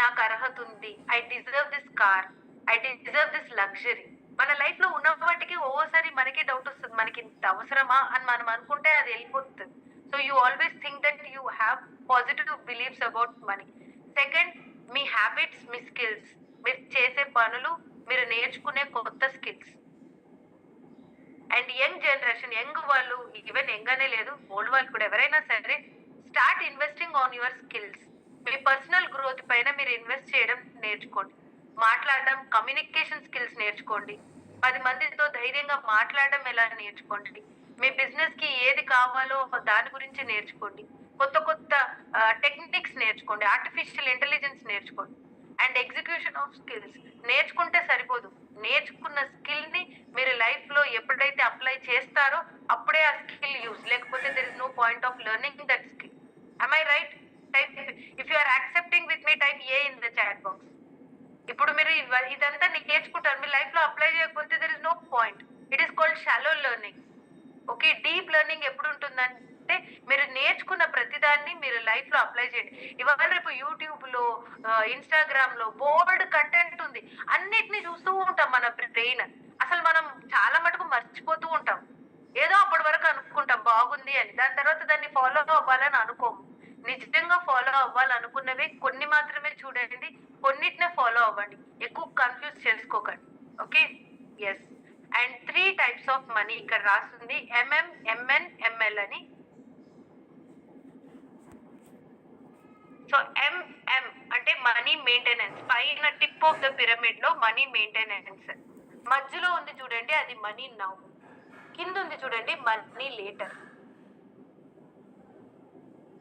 నాకు అర్హత ఉంది, I deserve this car, I deserve this luxury. మన లైఫ్ లో ఉన్న వాటికి ఓసారి మనకి డౌట్ వస్తుంది, మనకి ఇంత అవసరమా అని మనం అనుకుంటే అది వెళ్ళిపోతుంది. So you always think that you have positive beliefs about money. Second, me habits, me skills, మీరు చేసే పనులు, మీరు నేర్చుకునే కొత్త skills. And young generation, young వాళ్ళు, ఈవెన్ యంగ్ అనే లేదు, ఓల్డ్ వాళ్ళు కూడా ఎవరైనా సరే, start investing on your skills. Me personal growth పైన మీరు ఇన్వెస్ట్ చేయడం నేర్చుకోండి. మాట్లాడడం, కమ్యూనికేషన్ స్కిల్స్ నేర్చుకోండి. 10 మందితో ధైర్యంగా మాట్లాడడం ఎలా నేర్చుకోండి. మీ బిజినెస్ కి ఏది కావాలో దాని గురించి నేర్చుకోండి. కొత్త టెక్నిక్స్ నేర్చుకోండి. ఆర్టిఫిషియల్ ఇంటెలిజెన్స్ నేర్చుకోండి. అండ్ ఎగ్జిక్యూషన్ ఆఫ్ స్కిల్స్ నేర్చుకుంటే సరిపోదు. నేర్చుకున్న స్కిల్ ని మీరు లైఫ్ లో ఎప్పుడైతే అప్లై చేస్తారో అప్పుడే ఆ స్కిల్ యూజ్, లేకపోతే there is no point of learning that skill. am I right? Type, if you are accepting with me, type A in the chat box. ఇప్పుడు మీరు ఇదంతా నేర్చుకుంటారు, మీ లైఫ్ లో అప్లై చేయకపోతే there is no point. It is called shallow learning. Okay, deep learning ఎప్పుడు ఉంటుందంటే మీరు నేర్చుకున్న ప్రతిదాన్ని మీరు లైఫ్ లో అప్లై చేయండి. ఇవాళ రేపు యూట్యూబ్ లో, ఇన్స్టాగ్రామ్ లో బోర్డ్ కంటెంట్ ఉంది, అన్నిటిని చూస్తూ ఉంటాం. మన బ్రెయిన్ అసలు మనం చాలా మటుకు మర్చిపోతూ ఉంటాం. ఏదో అప్పటి వరకు అనుకుంటాం బాగుంది అని, దాని తర్వాత దాన్ని ఫాలో అవ్వాలని అనుకోము. నిజంగా ఫాలో అవ్వాలనుకున్నవే కొన్ని మాత్రమే చూడండి, కొన్నిటినే ఫాలో అవ్వండి, ఎక్కువ కన్ఫ్యూజ్ చేసుకోకండి. Okay, yes. And 3 types of money ఇక్కడ రాస్తుంది, ఎంఎం, ఎంఎన్, ఎంఎల్ అని. సో ఎంఎం అంటే మనీ మెయింటెనెన్స్, పైన టిప్ ఆఫ్ ద పిరమిడ్ లో మనీ మెయింటెనెన్స్. మధ్యలో ఉంది చూడండి, అది మనీ నౌ. కింద ఉంది చూడండి, మనీ లేటర్.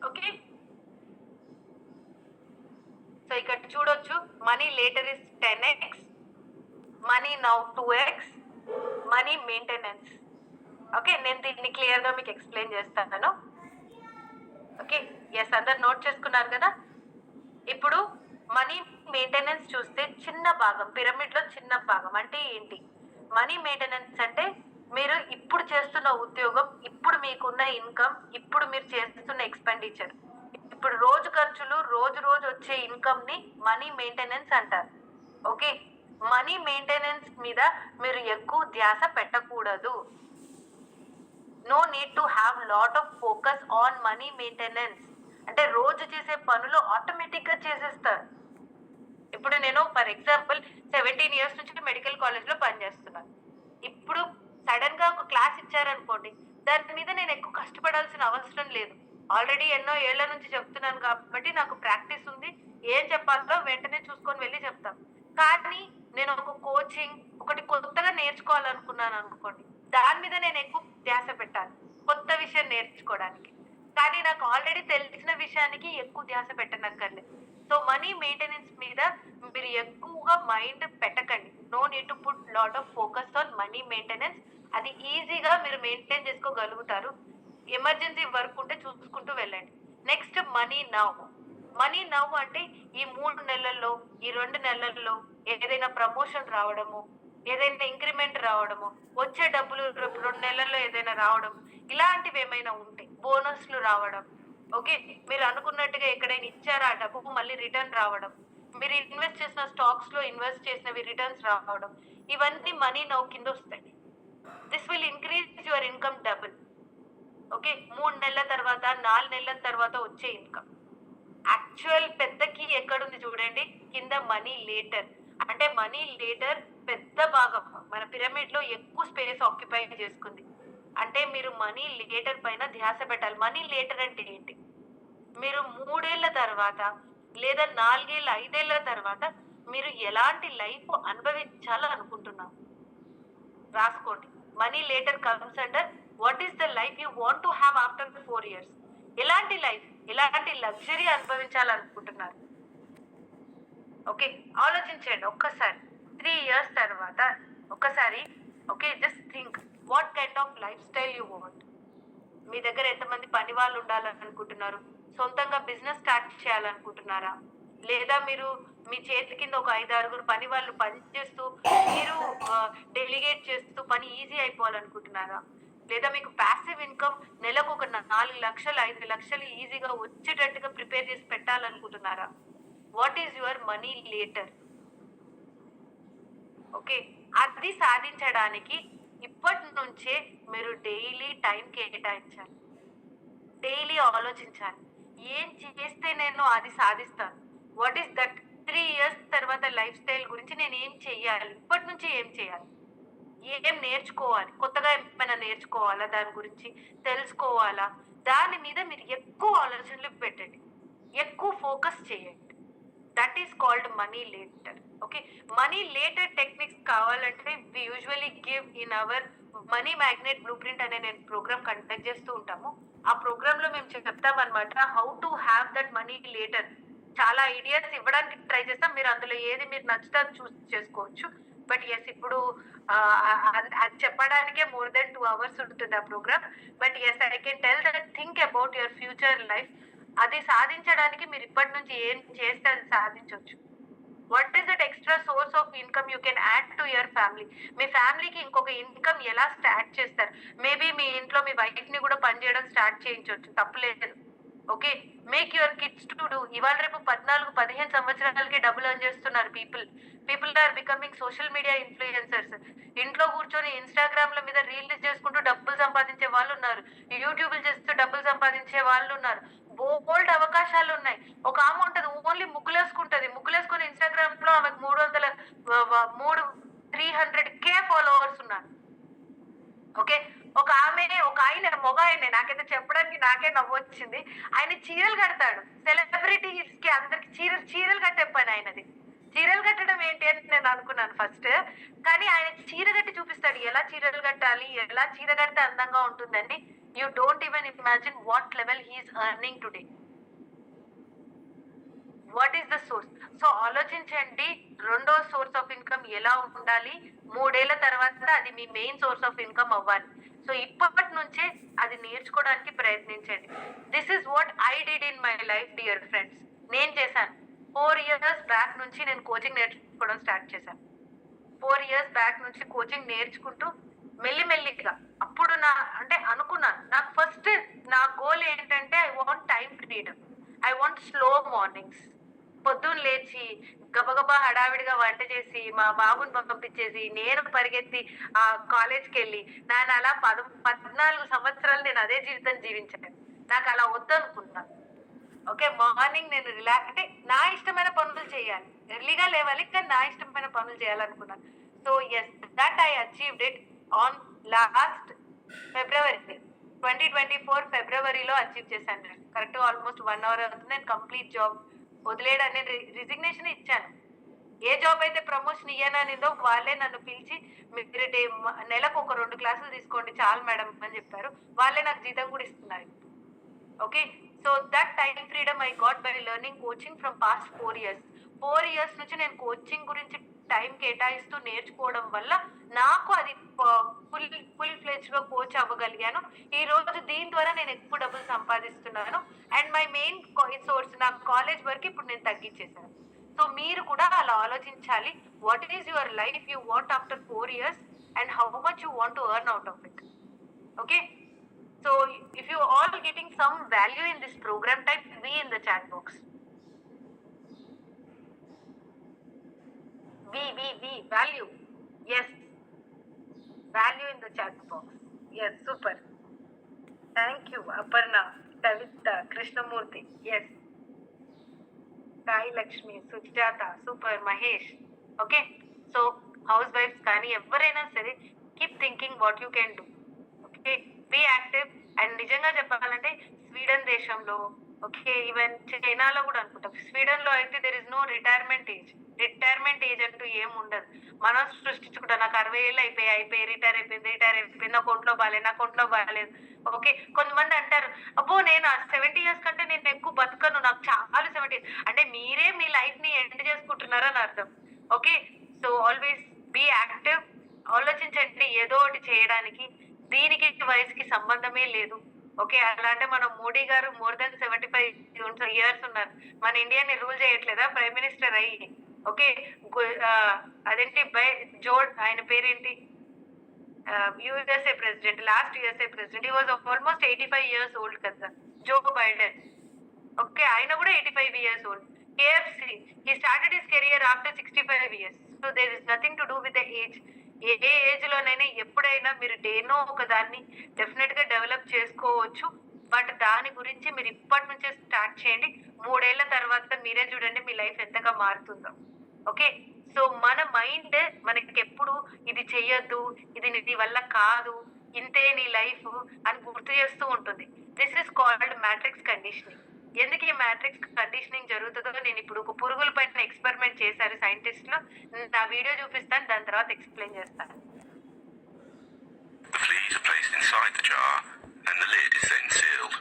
ఓకే, సో ఇక్కడ చూడొచ్చు, money later is 10x, money now 2x, money maintenance. Okay, నేను దీన్ని క్లియర్ గా మీకు ఎక్స్ప్లెయిన్ చేస్తాను. ఓకే, ఎస్, అందరు నోట్ చేసుకున్నారు కదా. ఇప్పుడు మనీ మెయింటెనెన్స్ చూస్తే చిన్న భాగం, పిరమిడ్ లో చిన్న భాగం అంటే ఏంటి? మనీ మెయింటెనెన్స్ అంటే మీరు ఇప్పుడు చేస్తున్న ఉద్యోగం, ఇప్పుడు మీకున్న ఇన్కమ్, ఇప్పుడు మీరు చేస్తున్న ఎక్స్పెండిచర్, ఇప్పుడు రోజు ఖర్చులు, రోజు వచ్చే ఇన్కమ్ ని మనీ మెయింటెనెన్స్ అంటారు. ఓకే, మనీ మెయింటెనెన్స్ మీద మీరు ఎక్కువ ధ్యాస పెట్టకూడదు. No need to have lot of focus on money maintenance. అంటే రోజు చేసే పనులు ఆటోమేటిక్ గా చేసేస్తారు. ఇప్పుడు నేను ఫర్ ఎగ్జాంపుల్ 17 ఇయర్స్ నుంచి మెడికల్ కాలేజ్ లో పనిచేస్తున్నాను. ఇప్పుడు సడన్ గా ఒక క్లాస్ ఇచ్చారనుకోండి, దాని మీద నేను ఎక్కువ కష్టపడాల్సిన అవసరం లేదు. ఆల్రెడీ ఎన్నో ఏళ్ల నుంచి చెప్తున్నాను కాబట్టి నాకు ప్రాక్టీస్ ఉంది. ఏం చెప్పాలో వెంటనే చూసుకొని వెళ్ళి చెప్తాను. కానీ నేను ఒక కోచింగ్, ఒకటి కొత్తగా నేర్చుకోవాలనుకున్నాను అనుకోండి, దాని మీద నేను ఎక్కువ ధ్యాస పెట్టాలి కొత్త విషయం నేర్చుకోవడానికి. కానీ నాకు ఆల్రెడీ తెలిసిన విషయానికి ఎక్కువ ధ్యాస పెట్టనక్కర్లేదు. సో మనీ మెయింటెనెన్స్ మీద మీరు ఎక్కువగా మైండ్ పెట్టకండి. No need to put lot of focus on money maintenance. అది ఈజీగా మీరు మెయింటైన్ చేసుకోగలుగుతారు. ఎమర్జెన్సీ వర్క్ ఉంటే చూసుకుంటూ వెళ్ళండి. Next money now. Money now అంటే ఈ 3 నెలల్లో, ఈ 2 నెలల్లో ఏదైనా ప్రమోషన్ రావడము, ఏదైనా ఇంక్రిమెంట్ రావడము, వచ్చే డబ్బులు 2 నెలల్లో ఏదైనా రావడం, ఇలాంటివి ఏమైనా ఉంటే, బోనస్లు రావడం. ఓకే, మీరు అనుకున్నట్టుగా ఎక్కడైనా ఇచ్చారా ఆ డబ్బు మళ్ళీ రిటర్న్ రావడం, మీరు ఇన్వెస్ట్ చేసిన స్టాక్స్ లో ఇన్వెస్ట్ చేసినవి రిటర్న్స్ రావడం, ఇవన్నీ మనీ నౌ కింద వస్తాయి. This will increase your income double. Okay, 3 నెలల తర్వాత, 4 నెలల తర్వాత వచ్చే ఇన్కమ్. యాక్చువల్ పెద్ద కీ ఎక్కడుంది చూడండి, కింద మనీ లేటర్. అంటే మనీ లేటర్ పెద్ద భాగం మన పిరమిడ్ లో ఎక్కువ స్పేస్ ఆక్యుపై చేసుకుంది. అంటే మీరు మనీ లేటర్ పైన ధ్యాస పెట్టాలి. మనీ లేటర్ అంటే ఏంటి? మీరు 3 ఏళ్ల తర్వాత లేదా 4 ఏళ్ల, 5 ఏళ్ల తర్వాత మీరు ఎలాంటి లైఫ్ అనుభవించాలనుకుంటున్నారు? రాసుకోండి. Money letter comes under what is the life you want to have after 4 years. ఎలాంటి లైఫ్, ఎలాంటి లగ్జరీ అనుభవించాలనుకుంటున్నారు? ఓకే, ఆలోచించండి ఒక్కసారి. 3 ఇయర్స్ తర్వాత ఒక్కసారి okay just think what kind of lifestyle you want. మీ దగ్గర ఎంతమంది పని వాళ్ళు ఉండాలనుకుంటున్నారు? సొంతంగా బిజినెస్ స్టార్ట్ చేయాలనుకుంటున్నారా? లేదా మీరు మీ చేతి కింద ఒక 5-6 పని వాళ్ళు పని చేస్తూ మీరు డెలిగేట్ చేస్తూ పని ఈజీ అయిపోవాలనుకుంటున్నారా? లేదా మీకు ప్యాసివ్ ఇన్కమ్ నెలకు ఒక 4 లక్షలు 5 లక్షలు ఈజీగా వచ్చేటట్టుగా ప్రిపేర్ చేసి పెట్టాలనుకుంటున్నారా? What is your money letter? Okay, అది సాధించడానికి ఇప్పటి నుంచే మీరు డైలీ టైం కేటాయించాలి. డైలీ ఆలోచించాలి. ఏం చేస్తే నేను అది సాధిస్తాను? What is that? 3 ఇయర్స్ తర్వాత లైఫ్ స్టైల్ గురించి నేను ఏం చెయ్యాలి? ఇప్పటి నుంచి ఏం చేయాలి? ఏం నేర్చుకోవాలి? కొత్తగా ఏమైనా నేర్చుకోవాలా? దాని గురించి తెలుసుకోవాలా? దాని మీద మీరు ఎక్కువ ఆలోచనలు పెట్టండి. ఎక్కువ ఫోకస్ చేయండి. That is called money letter. Okay, money letter techniques కావాలంటే we usually give in our money magnet blueprint అనే నేను ప్రోగ్రామ్ కండక్ట్ చేస్తూ ఉంటాము. ఆ ప్రోగ్రామ్ లో మేము చెప్తాం అనమాట how to have that money later. చాలా ఐడియాస్ ఇవ్వడానికి ట్రై చేస్తాం. మీరు అందులో ఏది మీరు నచ్చితే చూస్ చేసుకోవచ్చు. బట్ ఎస్, ఇప్పుడు అది చెప్పడానికే మోర్ దెన్ 2 hours ఉంటుంది ఆ programme. But yes, I can tell that think about your future life. అది సాధించడానికి మీరు ఇప్పటి నుంచి ఏం చేస్తే అది సాధించవచ్చు. What is that extra source of income you can add to your family? మీ ఫ్యామిలీకి ఇంకొక ఇన్కమ్ ఎలా స్టార్ట్ చేస్తారు? మేబీ మీ ఇంట్లో మీ వైఫ్ ని కూడా పని చేయడం స్టార్ట్ చేయించవచ్చు, తప్పులేదు. Okay, make your kids to do. ఇవాళ రేపు 14-15 సంవత్సరాలకి డబ్బులు ఎర్న్ చేస్తున్నారు people are becoming social media influencers. ఇంట్లో కూర్చొని ఇన్స్టాగ్రామ్ ల మీద రీల్స్ చేసుకుంటూ డబ్బులు సంపాదించే వాళ్ళు ఉన్నారు. యూట్యూబ్లు చేస్తూ డబ్బులు సంపాదించే వాళ్ళు ఉన్నారు. బోల్డ్ అవకాశాలు ఉన్నాయి. ఒక ఆమె ఉంటది, ఓన్లీ ముగ్గులేసుకొని ఇన్స్టాగ్రామ్ లో ఆమెకు 300 ఫాలోవర్స్ ఉన్నారు. ఓకే, ఒక ఆయన మొగ ఆయనే, నాకైతే చెప్పడానికి నాకే నవ్వొచ్చింది. ఆయన చీరలు కడతాడు. సెలబ్రిటీస్ కి అందరికి చీరలు కట్టే పని ఆయనది. చీరలు కట్టడం ఏంటి అని నేను అనుకున్నాను ఫస్ట్. కానీ ఆయన చీర కట్టి చూపిస్తాడు ఎలా చీరలు కట్టాలి, ఎలా చీర కడితే అందంగా ఉంటుందని. You don't even imagine what level he's earning today. What is the source? So ఆలోచించండి, రెండో సోర్స్ ఆఫ్ ఇన్కమ్ ఎలా ఉండాలి. 3 ఏళ్ల తర్వాత అది మీ మెయిన్ సోర్స్ ఆఫ్ ఇన్కమ్ అవ్వాలి. సో ఇప్పటి నుంచే అది నేర్చుకోవడానికి ప్రయత్నించండి. This is what I did in my life dear friends. నేను చేశాను. 4 ఇయర్స్ బ్యాక్ నుంచి నేను కోచింగ్ నేర్చుకోవడం స్టార్ట్ చేశాను. 4 ఇయర్స్ బ్యాక్ నుంచి కోచింగ్ నేర్చుకుంటూ మెల్లిమెల్లిగా అప్పుడు అనుకున్నాను, నాకు ఫస్ట్ నా గోల్ ఏంటంటే I want time freedom. I want slow mornings. పొద్దున్న లేచి గబగబా హడావిడిగా వంట చేసి మా బాబుని పంపించేసి నేను పరిగెత్తి ఆ కాలేజ్కి వెళ్ళి నేను అలా 14 సంవత్సరాలు నేను అదే జీవితం జీవించాను. నాకు అలా వద్దనుకున్నాను. ఓకే, మార్నింగ్ నేను అంటే నా ఇష్టమైన పనులు చేయాలి, ఎర్లీగా లేవాలి, కానీ నా ఇష్టమైన పనులు చేయాలనుకున్నాను. So yes, that I achieved it on last February 2024 ఫిబ్రవరిలో అచీవ్ చేశాను. నేను కరెక్ట్ ఆల్మోస్ట్ 1 hour అవుతుంది. నేను కంప్లీట్ జాబ్ వదిలేయడాన్ని రిజిగ్నేషన్ ఇచ్చాను. ఏ జాబ్ అయితే ప్రమోషన్ ఇయ్యననిందో వాళ్ళే నన్ను పిలిచి మీరు నెలకు ఒక 2 క్లాసులు తీసుకోండి చాలు మేడం అని చెప్పారు. వాళ్ళే నాకు జీతం కూడా ఇస్తున్నారు. Okay, so that time freedom I got by learning coaching from past 4 years. 4 years నుంచి నేను కోచింగ్ గురించి టైం కేటాయిస్తూ నేర్చుకోవడం వల్ల నాకు అది ఫుల్ ఫ్లెడ్జ్ గా కోచ్ అవ్వగలిగాను. ఈ రోజు దీని ద్వారా నేను ఎక్కువ డబ్బులు సంపాదిస్తున్నాను. అండ్ మై మెయిన్ సోర్స్ నా కాలేజ్ వరకు ఇప్పుడు నేను తగ్గించేశాను. సో మీరు కూడా అలా ఆలోచించాలి. What is your life you want after 4 years and how much you want to earn out of it. Okay, so if you all getting some value in this program, type V in the chat box. V value. Yes, value in the chat box. Yes, super. Thank you Aparna, Kavita, Krishnamurthy. Yes, Sai Lakshmi, Sujata, super, Mahesh. Okay. So house wives కానీ ఎవరైనా సరే keep thinking what you can do. Okay. Be active. And నిజంగా చెప్పాలంటే Sweden దేశంలో, okay, even చైనాలో కూడా అనుకుంటాం. Sweden లో అయితే there is no retirement age. Retirement age అంటూ ఏం ఉండదు. మనం సృష్టించుకుంటాం. నాకు 60 ఏళ్ళు అయిపోయి రిటైర్ అయిపోయింది, నా ఒంట్లో బాగాలేదు. ఓకే. కొంతమంది అంటారు, అబ్బో నేను 70 ఇయర్స్ కంటే నేను ఎక్కువ బతకను, నాకు చాలు 70. అంటే మీరే మీ లైఫ్ ని ఎండ్ చేసుకుంటున్నారని అర్థం. Okay. So always be active. ఆలోచించండి ఏదో ఒకటి చేయడానికి. దీనికి వయసుకి సంబంధమే లేదు. ఓకే. అలా అంటే మన మోడీ గారు మోర్ దాన్ 75 ఇయర్స్ ఉన్నారు. మన ఇండియాని రూల్ చేయట్లేదా ప్రైమ్ మినిస్టర్ అయ్యి? ఓకే. అదేంటి ఆయన పేరేంటి? USA president, last USA president, he was almost 85 years old కదా, జో బైడెన్. ఓకే. ఆయన కూడా 85 years old. KFC, he started his career after 65 years. So there is nothing to do with the age. ఏ ఏజ్ లోనైనా ఎప్పుడైనా మీరు దేనో ఒక దాన్ని డెఫినెట్ గా డెవలప్ చేసుకోవచ్చు. బట్ దాని గురించి మీరు ఇప్పటి నుంచే స్టార్ట్ చేయండి. 3 ఏళ్ల తర్వాత మీరే చూడండి మీ లైఫ్ ఎంతగా మారుతుందో. ఓకే. సో మన మైండ్ మనకి ఎప్పుడు ఇది చెయ్యొద్దు, ఇది నీ వల్ల కాదు, ఇంతే నీ లైఫ్ అని గుర్తు చేస్తూ ఉంటుంది. This is called matrix conditioning. ఎందుకు ఈ మ్యాట్రిక్స్ కండిషనింగ్ జరుగుతుందో నేను ఇప్పుడు ఒక పురుగుల పైన ఎక్స్పెరిమెంట్ చేశారు సైంటిస్టులు. నా వీడియో చూపిస్తాను, దాని తర్వాత ఎక్స్ప్లెయిన్ చేస్తాను. The fleas are placed inside the jar and the lid is then sealed.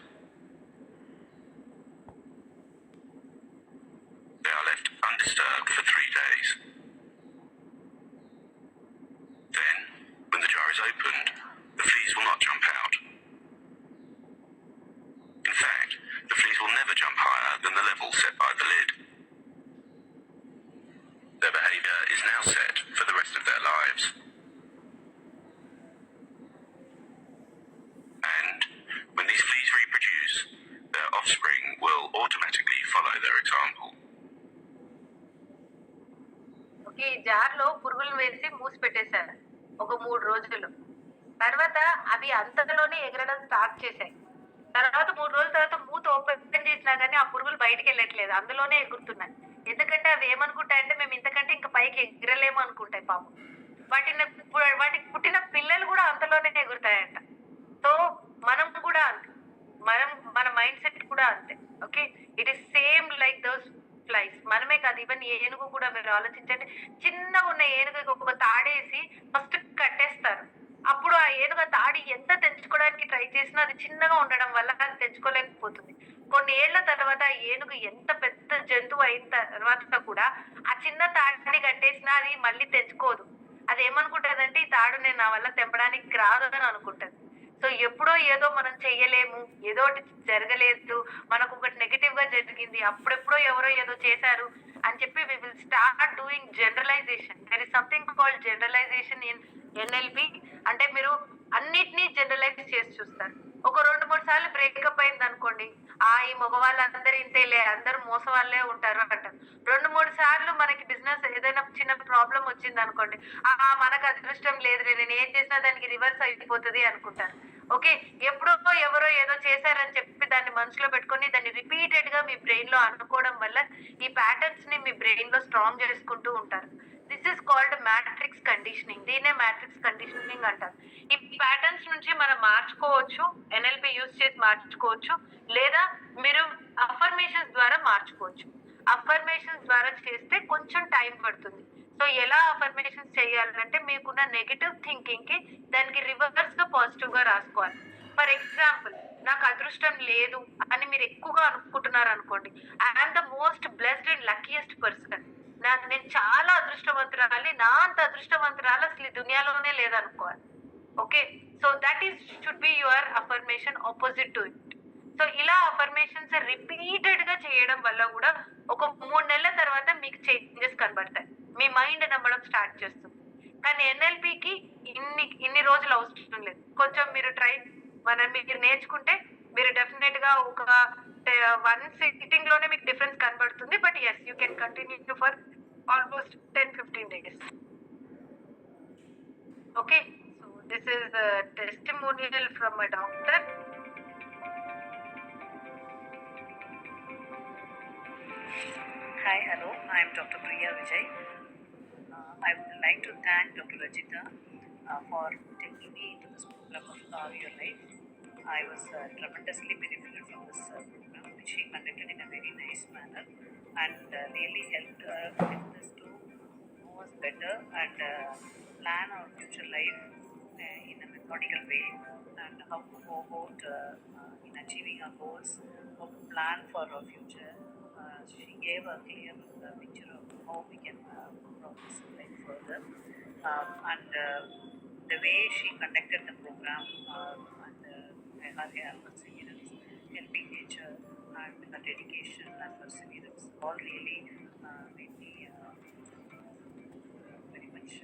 They are left undisturbed for 3 days. Then, when the jar is opened, the fleas will not jump out. In fact, the fleas will never jump higher than the level set by the lid. Their behavior is now set for the rest of their lives. And when these fleas reproduce, their offspring will automatically follow their example. Okay. Jar లో పురుగులు వేసి మూసి పెట్టేశారు ఒక 3 రోజులు. తర్వాత అవి అంతలోనే ఎగరడం స్టార్ట్ చేశాయి. తర్వాత 3 రోజుల తర్వాత మూత ఓపెన్ చేసినా కానీ ఆ పురుగులు బయటికి వెళ్ళట్లేదు, అందులోనే ఎగురుతున్నాయి. ఎందుకంటే అవి ఏమనుకుంటాయంటే మేము ఇంతకంటే ఇంకా పైకి ఎగరలేము అనుకుంటాయి పాపం. వాటికి పుట్టిన పిల్లలు కూడా అంతలోనే ఎగురుతాయంట. సో మనం కూడా అంతే, మన మైండ్ సెట్ కూడా అంతే. Okay. It is same like those flies. మనమే కాదు, ఈవెన్ ఏనుగు కూడా మీరు ఆలోచించండి. చిన్నగా ఉన్న ఏనుగు ఒక తాడేసి ఫస్ట్ కట్టేస్తారు. అప్పుడు ఆ ఏనుగు తాడి ఎంత తెంచుకోవడానికి ట్రై చేసినా అది చిన్నగా ఉండడం వల్ల అది తెంచుకోలేకపోతుంది. కొన్ని ఏళ్ల తర్వాత ఆ ఏనుగు ఎంత పెద్ద జంతువు అయిన తర్వాత కూడా ఆ చిన్న తాడిని కట్టేసినా అది మళ్ళీ తెంచుకోదు. అది ఏమనుకుంటదంటే ఈ తాడు నేను నా వల్ల తెంపడానికి రాదు అని అనుకుంటది. సో ఎప్పుడో ఏదో మనం చెయ్యలేము, ఏదో ఒకటి జరగలేదు, మనకు ఒకటి నెగటివ్ గా జరిగింది, అప్పుడెప్పుడో ఎవరో ఏదో చేశారు అని చెప్పి we will start doing generalization. There is something called generalization in NLP. అంటే మీరు అన్నిటినీ జనరలైజ్ చేసి చూస్తారు. ఒక 2-3 సార్లు బ్రేకప్ అయింది అనుకోండి, ఈ మగవాళ్ళందరూ ఇంతేలే, అందరూ మోసం వాళ్ళే ఉంటారు అంటారు. 2-3 సార్లు మనకి బిజినెస్ ఏదైనా చిన్న ప్రాబ్లం వచ్చింది అనుకోండి, మనకు అదృష్టం లేదు, నేను ఏం చేసినా దానికి రివర్స్ అయిపోతుంది అనుకుంటారు. ఓకే. ఎప్పుడో ఎవరో ఏదో చేశారని చెప్పి దాన్ని మనసులో పెట్టుకొని దాన్ని రిపీటెడ్ గా మీ బ్రెయిన్ లో అనుకోవడం వల్ల ఈ ప్యాటర్న్స్ ని మీ బ్రెయిన్ లో స్ట్రాంగ్ చేసుకుంటూ ఉంటారు. This is called matrix conditioning. దీన్నే మ్యాట్రిక్స్ కండిషనింగ్ అంటారు. ఈ ప్యాటర్న్స్ నుంచి మనం మార్చుకోవచ్చు, ఎన్ఎల్పి యూజ్ చేసి మార్చుకోవచ్చు, లేదా మీరు అఫర్మేషన్స్ ద్వారా మార్చుకోవచ్చు. అఫర్మేషన్స్ ద్వారా చేస్తే కొంచెం టైం పడుతుంది. సో ఎలా అఫర్మేషన్స్ చేయాలంటే మీకున్న నెగటివ్ థింకింగ్ కి దానికి రివర్స్ గా పాజిటివ్ గా రాసుకోవాలి. ఫర్ ఎగ్జాంపుల్, నాకు అదృష్టం లేదు అని మీరు ఎక్కువగా అనుకుంటున్నారు అనుకోండి, I'm the most blessed and luckiest person, నేను చాలా అదృష్టవంతురాలి, నా అంత అదృష్టవంతురాలు అసలు ఈ దునియాలోనే లేదనుకోవాలి. Okay. So that is should be your affirmation opposite to it. So ఇలా అఫర్మేషన్స్ రిపీటెడ్ గా చేయడం వల్ల కూడా ఒక 3 నెలల తర్వాత మీకు చేంజెస్ కనబడతాయి. మీ మైండ్ నమ్మడం స్టార్ట్ చేస్తుంది. కానీ ఎన్ఎల్పికి ఇన్ని రోజులు అవసరం లేదు. కొంచెం మీరు మీరు నేర్చుకుంటే మీరు డెఫినెట్ గా ఒక 1 సిట్టింగ్ లోనే మీకు డిఫరెన్స్ కనబడుతుంది. But yes, you can continue for almost 10-15 days. Okay. So this is testimonial from my doctor. Hi, hello. I am Dr. Priya Vijay. I would like to thank Dr. Rajita for taking me into this program of Your Life. I was tremendously benefited from this program, which she conducted in a very nice manner and really helped with us to know us better and plan our future life in a methodical way and how to go about in achieving our goals, how to plan for our future. She gave a clear picture of how we can progress life further. And the way she conducted the program and her perseverance, helping nature, and her dedication and perseverance all really made me very much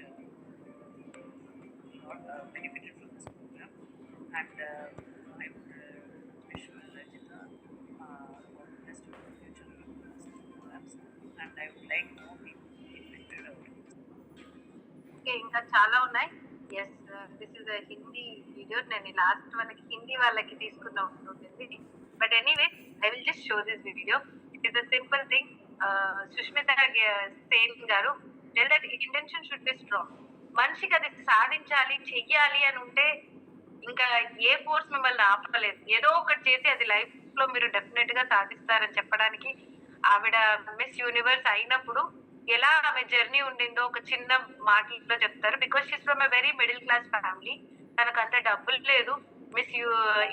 benefited from this program. And I would wish Rajita all the best for the future such programs. And I would like more people to be affected out of this. Okay, ఇంకా చాలా ఉన్నాయి. Yes, this is Hindi video. నేను last వాళ్ళకి హిందీ వాళ్ళకి తీసుకున్న ఉంటుంది. But anyway, I will just show this video. It is a simple thing. Sushmita Sen గారు tell that intention should be strong. మనిషికి అది సాధించాలి, చెయ్యాలి అని ఉంటే ఇంకా ఏ ఫోర్స్ మిమ్మల్ని ఆపలేదు. ఏదో ఒకటి చేసి అది లైఫ్ లో మీరు డెఫినెట్ గా సాధిస్తారని చెప్పడానికి ఆవిడ మిస్ యూనివర్స్ అయినప్పుడు ఎలా ఆమె జర్నీ ఉండిందో ఒక చిన్న మాటలతో చెప్తారు. Because she's from a very middle class family. తనకు అంత డబ్బులు లేదు. మిస్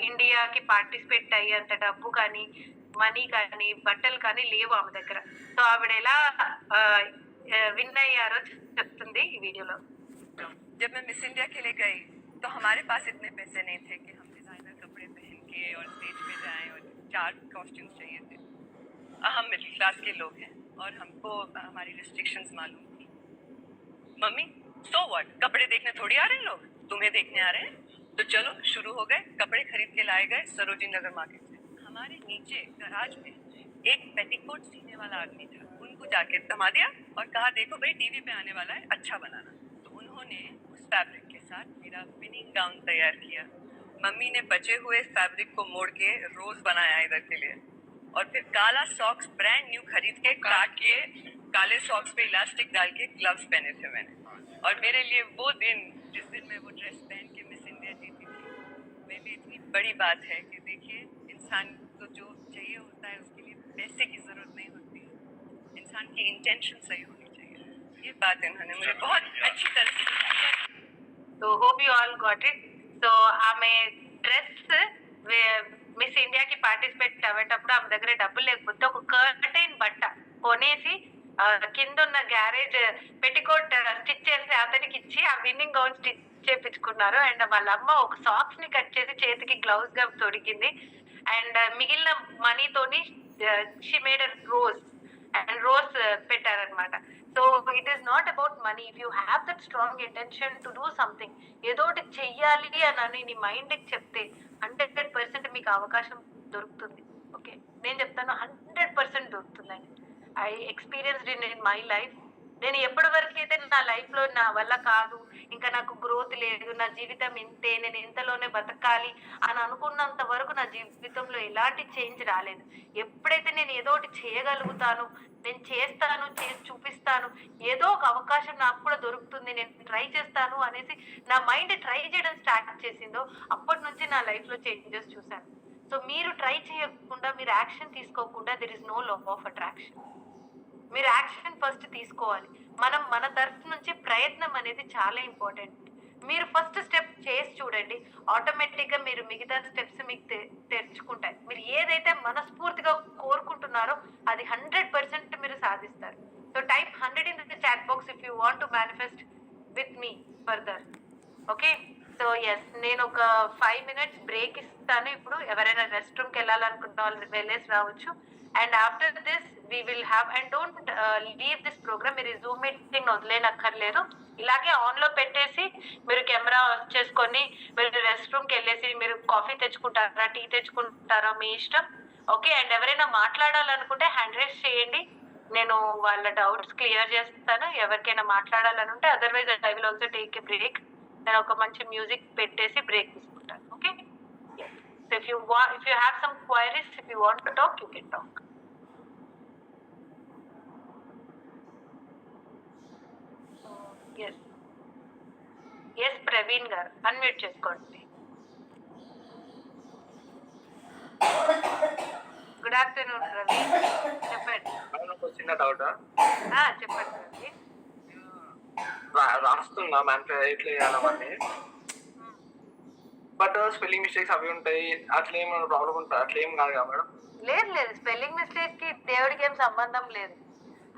ఇండియాకి పార్టిసిపేట్ అయ్యేంత డబ్బు కానీ, మనీ కానీ, బట్టలు కానీ లేవు ఆమె దగ్గర. సో ఆవిడ ఎలా విన్ అయ్యారో చెప్తుంది ఈ వీడియోలో. जब मैं मिस इंडिया के लिए गई तो हमारे पास इतने पैसे नहीं थे कि हम डिज़ाइनर कपड़े पहन के और स्टेज पे जाएं और 4 कॉस्ट्यूम्स चाहिए थे। हम मिडिल क्लास के लोग हैं और हमको हमारी रिस्ट्रिक्शंस मालूम थी। मम्मी, सो व्हाट, कपड़े देखने थोड़ी आ रहे हैं लोग, तुम्हें देखने आ रहे हैं। तो चलो शुरू हो गए। कपड़े खरीद के लाए गए सरोजिनी नगर मार्केट से। हमारे नीचे गराज में एक पेटीकोट सीने वाला आदमी था। उनको जाके थमा दिया और कहा देखो भाई टीवी पे आने वाला है, अच्छा बनाना। तो उन्होंने उस फैब्रिक के साथ मेरा विनिंग गाउन तैयार किया। मम्मी ने बचे हुए फैब्रिक को मोड़ के रोज बनाया इधर के लिए और फिर काला सॉक्स ब्रांड न्यू खरीद के काट के काले सॉक्स पे इलास्टिक डाल के ग्लव्स पहने थे मैंने। और मेरे लिए वो दिन, जिस दिन मैं वो ड्रेस पहन के मिस इंडिया जीती थी, मेरे लिए इतनी बड़ी बात है कि देखिए इंसान को जो चाहिए होता है उसके लिए पैसे की जरूरत नहीं होती, इंसान की इंटेंशन सही होनी चाहिए। ये बात इन्होंने मुझे बहुत अच्छी तरह से सिखाई। So hope you all got it. So ఆమె డ్రెస్ మిస్ ఇండియాకి పార్టిసిపేట్ అవ్వేటప్పుడు ఆమె దగ్గర డబ్బులు లేకపోతే ఒక కర్టైన్ బట్ట కొనేసి కింద ఉన్న గ్యారేజ్ పెట్టికోట్ స్టిచ్ చేసి అతనికి ఇచ్చి ఆ విన్నింగ్ గౌన్ స్టిచ్ చేపించుకున్నారు. అండ్ వాళ్ళ అమ్మ ఒక సాక్స్ ని కట్ చేసి చేతికి గ్లౌజ్ గా తొడిగింది. అండ్ మిగిలిన మనీతోని she made rose and rose పెట్టారనమాట. So it is not about money. If you have that strong intention to do something, ఏదో ఒకటి చెయ్యాలి అని నీ మైండ్కి చెప్తే 100% మీకు అవకాశం దొరుకుతుంది. ఓకే, నేను చెప్తాను 100% దొరుకుతుందండి. I experienced in my life. నేను ఎప్పటి వరకు అయితే నా లైఫ్లో నా వల్ల కాదు, ఇంకా నాకు గ్రోత్ లేదు, నా జీవితం ఇంతే, నేను ఇంతలోనే బతకాలి అని అనుకున్నంత వరకు నా జీవితంలో ఎలాంటి చేంజ్ రాలేదు. ఎప్పుడైతే నేను ఏదో ఒకటి చేయగలుగుతాను, నేను చేస్తాను, చేసి చూపిస్తాను, ఏదో ఒక అవకాశం నాకు కూడా దొరుకుతుంది, నేను ట్రై చేస్తాను అనేసి నా మైండ్ ట్రై చేయడం స్టార్ట్ చేసిందో అప్పటి నుంచి నా లైఫ్లో చేంజెస్ చూశాను. సో మీరు ట్రై చేయకుండా, మీరు యాక్షన్ తీసుకోకుండా there is no law of attraction. మీరు యాక్షన్ ఫస్ట్ తీసుకోవాలి. మనం మన తరఫు నుంచి ప్రయత్నం అనేది చాలా ఇంపార్టెంట్. మీరు ఫస్ట్ స్టెప్ చేసి చూడండి, ఆటోమేటిక్గా మీరు మిగతా స్టెప్స్ మీకు తెరుచుకుంటాయి. మీరు ఏదైతే మనస్ఫూర్తిగా కోరుకుంటున్నారో అది 100% మీరు సాధిస్తారు. So type 100 in the chat box if you want to manifest with me further. Okay, so yes, నేను ఒక 5 minutes బ్రేక్ ఇస్తాను. ఇప్పుడు ఎవరైనా రెస్ట్ రూమ్కి వెళ్ళాలనుకున్న వాళ్ళు వెళ్ళేసి రావచ్చు. And after this we will have, and don't leave this program. మీరు జూమ్ మీటింగ్ వదిలేనక్కర్లేదు. ఇలాగే ఆన్లో పెట్టేసి మీరు కెమెరా ఆఫ్ చేసుకొని మీరు రెస్ట్ రూమ్కి వెళ్ళేసి మీరు కాఫీ తెచ్చుకుంటారా, టీ తెచ్చుకుంటారా, మీ ఇష్టం. ఓకే, అండ్ ఎవరైనా మాట్లాడాలనుకుంటే హ్యాండ్ రైజ్ చేయండి, నేను వాళ్ళ డౌట్స్ క్లియర్ చేస్తాను. ఎవరికైనా మాట్లాడాలని ఉంటే, otherwise I will also take a break. నేను ఒక మంచి మ్యూజిక్ పెట్టేసి బ్రేక్ తీసుకుంటాను. Okay, so if you have some queries, if you want to talk, you can talk. Yes yes Praveen గారు అన్మ్యూట్ చేసుకోండి. గుడ్ ఆఫ్టర్నూన్ ప్రవీణ్, చెప్పండి. చిన్న డౌట్ చెప్పండి ప్రవీణ్. రాస్తున్నా ఇట్లా చేయాలని, బట్ స్పెల్లింగ్ మిస్టేక్స్ అవి ఉంటాయి, అట్లా ఏమైనా ప్రాబ్లం ఉంటుంది? అట్లా ఏం కాదు కదా మేడం? లేదు, స్పెల్లింగ్ మిస్టేక్ కి దేవుడికి ఏం సంబంధం లేదు.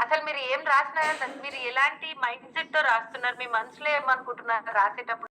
అసలు మీరు ఏం రాసినారంటే మీరు ఎలాంటి మైండ్ సెట్ తో రాస్తున్నారు, మీ మనసులో ఏమనుకుంటున్నారు రాసేటప్పుడు?